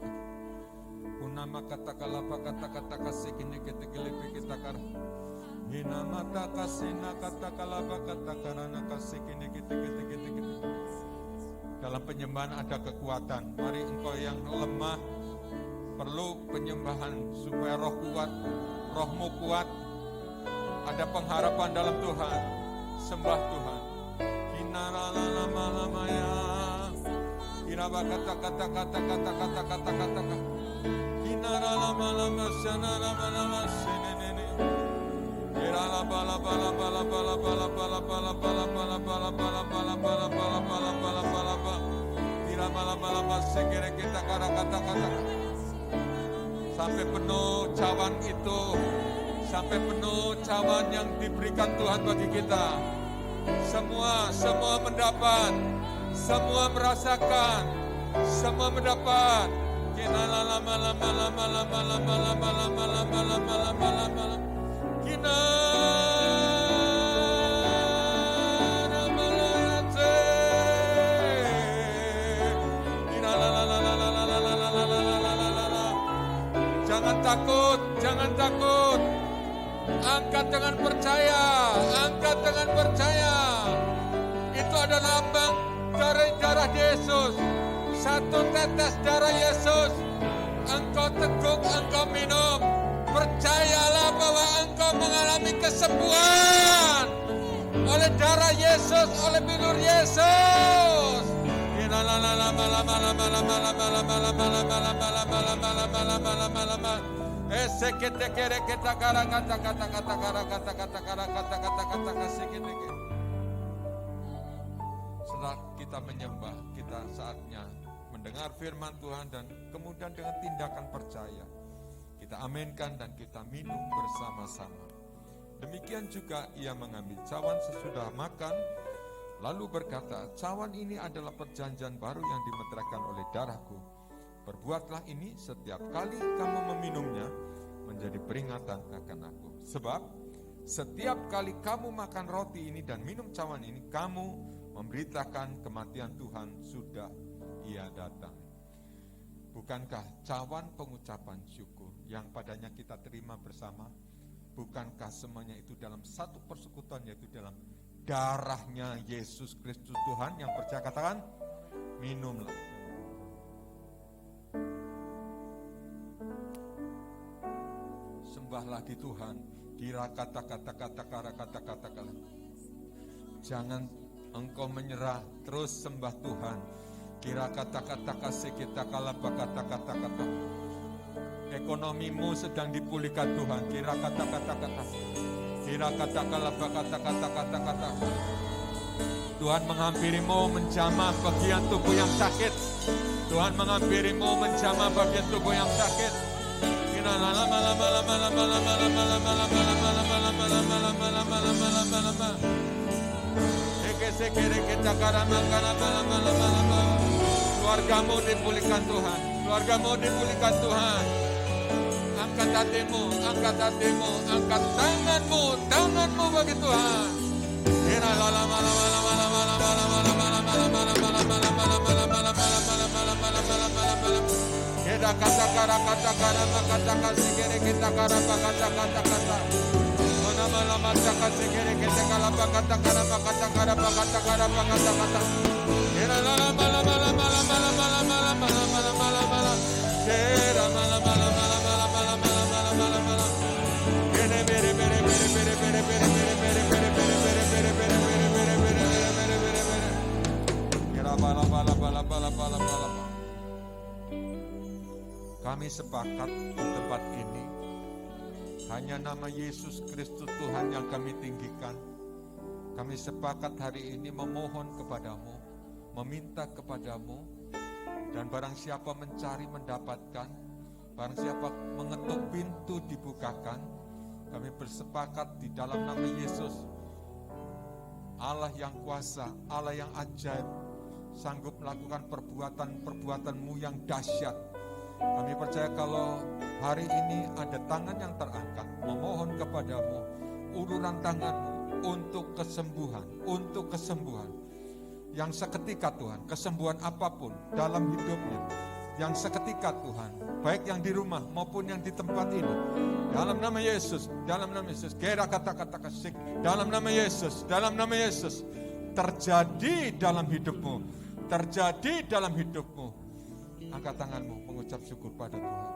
unama kata kalapa kata sikini kita kar hina mata kasina kata kalapa kata karana kasikini kita. Dalam penyembahan ada kekuatan. Mari engkau yang lemah perlu penyembahan supaya roh kuat, rohmu kuat. Ada pengharapan dalam Tuhan. Sembah Tuhan. Kinaralalamaya. Kiraba kata. Kinaralamalama sanaramalama senene. Kirala bala. Kita kata. Sampai penuh cawan itu, sampai penuh cawan yang diberikan Tuhan bagi kita. Semua mendapat, semua merasakan, semua mendapat. Jangan takut. Angkat dengan percaya. Itu ada lambang darah Yesus. Satu tetes darah Yesus. Engkau teguk, engkau minum. Percayalah bahwa engkau mengalami kesembuhan oleh darah Yesus, oleh bilur Yesus. Es Sekete kere kita kara kata sekete. Setelah kita menyembah, kita saatnya mendengar firman Tuhan dan kemudian dengan tindakan percaya kita aminkan dan kita minum bersama-sama. Demikian juga ia mengambil cawan sesudah makan, lalu berkata, cawan ini adalah perjanjian baru yang dimeteraikan oleh darahku. Perbuatlah ini setiap kali kamu meminumnya menjadi peringatan akan aku. Sebab setiap kali kamu makan roti ini dan minum cawan ini, kamu memberitakan kematian Tuhan sudah ia datang. Bukankah cawan pengucapan syukur yang padanya kita terima bersama, bukankah semuanya itu dalam satu persekutuan, yaitu dalam darahnya Yesus Kristus Tuhan? Yang percaya katakan, minumlah. Sembahlah di Tuhan, kira kata-kata. Jangan engkau menyerah, terus sembah Tuhan. Kira kata-kata kasih kita kalapa kata-kata. Ekonomimu sedang dipulihkan Tuhan. Kira kata-kata. Kira kata-kalapa kata-kata. Tuhan menghampirimu menjamah bagian tubuh yang sakit. Tuhan menghampirimu menjamah bagian tubuh yang sakit. Keluargamu dipulihkan Tuhan. Keluargamu dipulihkan Tuhan. Angkat hatimu, angkat tanganmu bagi Tuhan. Kita kata-kata kita kata-kata. Mana-mana segere kita kata-kata. Kami sepakat di tempat ini hanya nama Yesus Kristus Tuhan yang kami tinggikan. Kami sepakat hari ini memohon kepadamu, meminta kepadamu, dan barang siapa mencari mendapatkan, barang siapa mengetuk pintu dibukakan. Kami bersepakat di dalam nama Yesus, Allah yang kuasa, Allah yang ajaib, sanggup melakukan perbuatan-perbuatanmu yang dahsyat. Kami percaya kalau hari ini ada tangan yang terangkat memohon kepadamu, uluran tanganmu untuk kesembuhan yang seketika Tuhan, kesembuhan apapun dalam hidupnya yang seketika Tuhan, baik yang di rumah maupun yang di tempat ini, dalam nama Yesus, kira kata-kata kasih, dalam nama Yesus, terjadi dalam hidupmu. Angkat tanganmu, mengucap syukur pada Tuhan.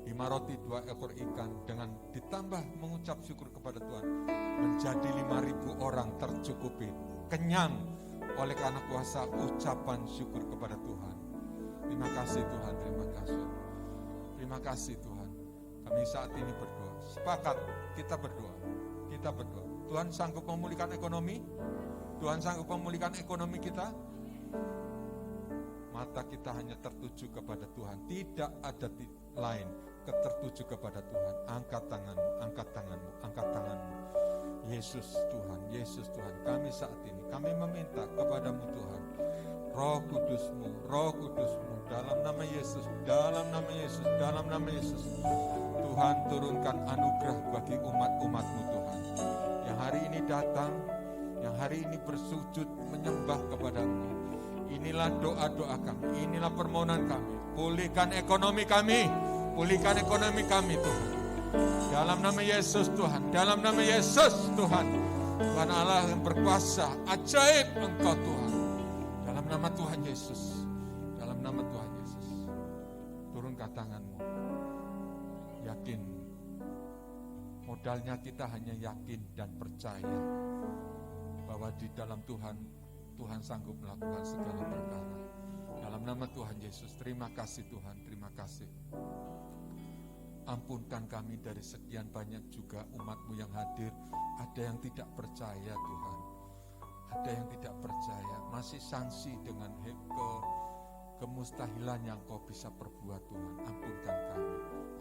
5 roti 2 ekor ikan dengan ditambah mengucap syukur kepada Tuhan, menjadi 5.000 orang tercukupi, kenyang oleh karena kuasa ucapan syukur kepada Tuhan. Terima kasih Tuhan, terima kasih Tuhan. Kami saat ini berdoa, sepakat kita berdoa. Tuhan sanggup memulihkan ekonomi, Tuhan sanggup memulihkan ekonomi kita. Mata kita hanya tertuju kepada Tuhan, tidak ada lain, tertuju kepada Tuhan. Angkat tanganmu. Yesus Tuhan, kami saat ini, kami meminta kepadamu Tuhan, Roh Kudusmu, dalam nama Yesus, Tuhan turunkan anugerah bagi umat-umatmu Tuhan, yang hari ini datang, yang hari ini bersujud menyembah kepadamu. Inilah doa-doa kami, inilah permohonan kami. Pulihkan ekonomi kami Tuhan. Dalam nama Yesus Tuhan, Tuhan Allah yang berkuasa, ajaib Engkau Tuhan. Dalam nama Tuhan Yesus, turunkan tanganmu. Yakin, modalnya kita hanya yakin dan percaya bahwa di dalam Tuhan sanggup melakukan segala perkara. Dalam Dalam nama Tuhan Yesus, terima kasih Tuhan, terima kasih. Ampunkan kami dari sekian banyak juga umat-Mu yang hadir. Ada yang tidak percaya Tuhan. Ada yang tidak percaya. Masih sangsi dengan kemustahilan yang Kau bisa perbuat Tuhan. Ampunkan kami.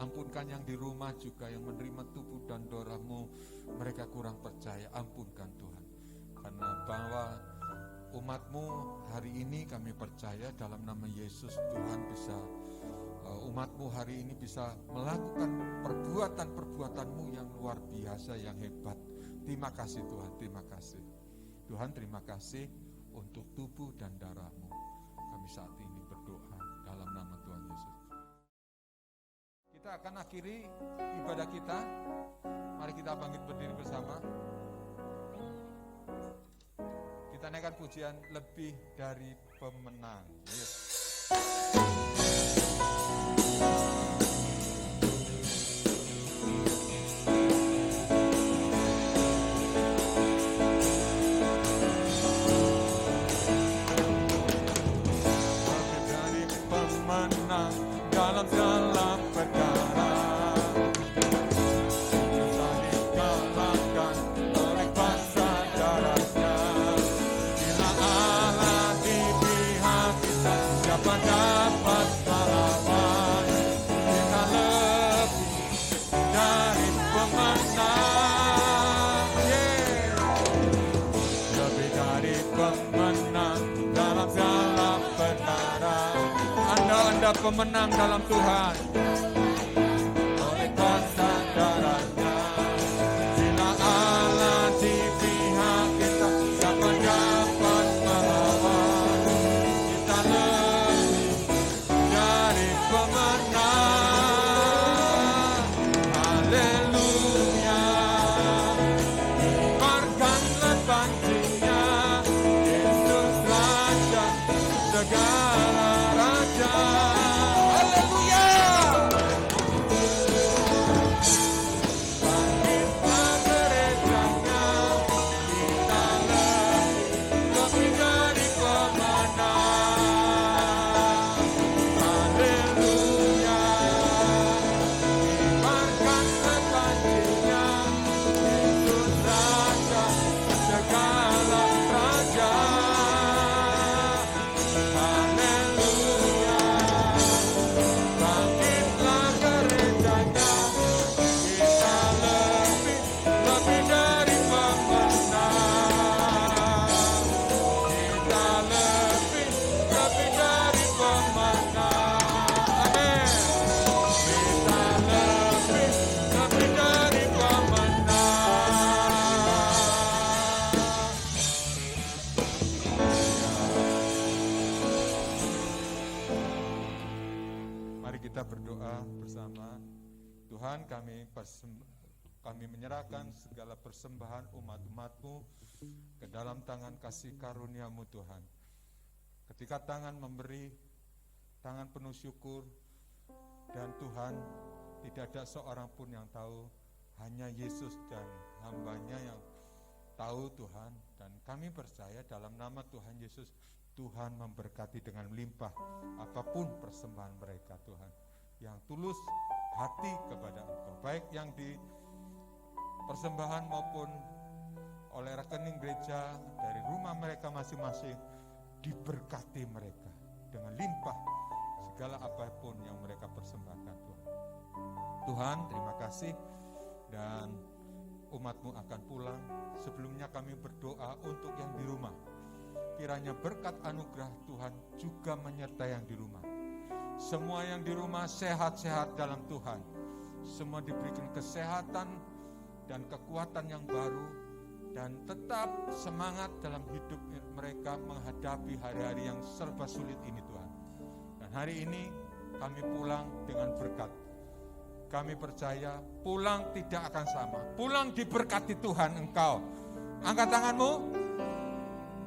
Ampunkan yang di rumah juga yang menerima tubuh dan darah-Mu. Mereka kurang percaya. Ampunkan Tuhan. Karena bahwa umat-Mu hari ini kami percaya dalam nama Yesus Tuhan bisa umat-Mu hari ini bisa melakukan perbuatan-perbuatan-Mu yang luar biasa, yang hebat. Terima kasih Tuhan, terima kasih. Tuhan terima kasih untuk tubuh dan darah-Mu. Kami saat ini berdoa dalam nama Tuhan Yesus. Kita akan akhiri ibadah kita. Mari kita bangkit berdiri bersama. Kita naikkan pujian lebih dari pemenang. Yes. Dalam segala perkara bisa dikalahkan oleh kuasa darahnya. Bila Allah di pihak kita, siapa dapat melawan? Kita lebih dari pemenang, lebih dari pemenang dalam segala perkara. Anda pemenang dalam Tuhan. Oleh kuasa darahnya. Bila Allah di pihak kita, siapa dapat melawan? Kita lebih dari pemenang. Haleluya. Kibarkanlah pancinya, Yesus Raja segala raja. Tuhan, kami menyerahkan segala persembahan umat-umat-Mu ke dalam tangan kasih karunia-Mu Tuhan. Ketika tangan memberi, tangan penuh syukur, dan Tuhan tidak ada seorang pun yang tahu, hanya Yesus dan hamba-Nya yang tahu Tuhan. Dan kami percaya dalam nama Tuhan Yesus, Tuhan memberkati dengan melimpah apapun persembahan mereka Tuhan, yang tulus hati kepada Engkau, baik yang di persembahan maupun oleh rekening gereja dari rumah mereka masing-masing. Diberkati mereka dengan limpah segala apapun yang mereka persembahkan Tuhan. Tuhan, terima kasih, dan umat-Mu akan pulang. Sebelumnya kami berdoa untuk yang di rumah. Kiranya berkat anugerah Tuhan juga menyertai yang di rumah. Semua yang di rumah sehat-sehat dalam Tuhan. Semua diberikan kesehatan dan kekuatan yang baru, dan tetap semangat dalam hidup mereka menghadapi hari-hari yang serba sulit ini Tuhan. Dan hari ini kami pulang dengan berkat. Kami percaya pulang tidak akan sama. Pulang diberkati Tuhan Engkau. Angkat tanganmu,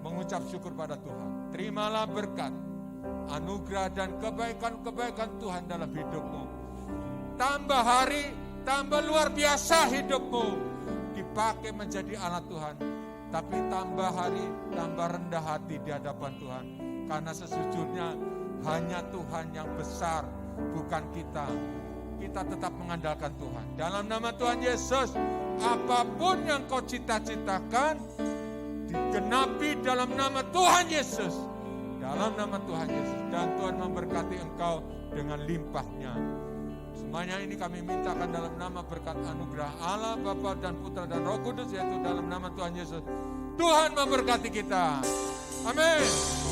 mengucap syukur pada Tuhan. Terimalah berkat, anugerah dan kebaikan-kebaikan Tuhan dalam hidupmu. Tambah hari, tambah luar biasa hidupmu. Dipakai menjadi anak Tuhan. Tapi tambah hari, tambah rendah hati di hadapan Tuhan. Karena sesungguhnya Hanya Tuhan yang besar, bukan kita. Kita tetap mengandalkan Tuhan. Dalam nama Tuhan Yesus, apapun yang kau cita-citakan, digenapi dalam nama Tuhan Yesus. Dalam nama Tuhan Yesus. Dan Tuhan memberkati engkau dengan limpahnya. Semuanya ini kami mintakan dalam nama berkat anugerah Allah, Bapa dan Putra dan Roh Kudus, yaitu dalam nama Tuhan Yesus. Tuhan memberkati kita. Amin.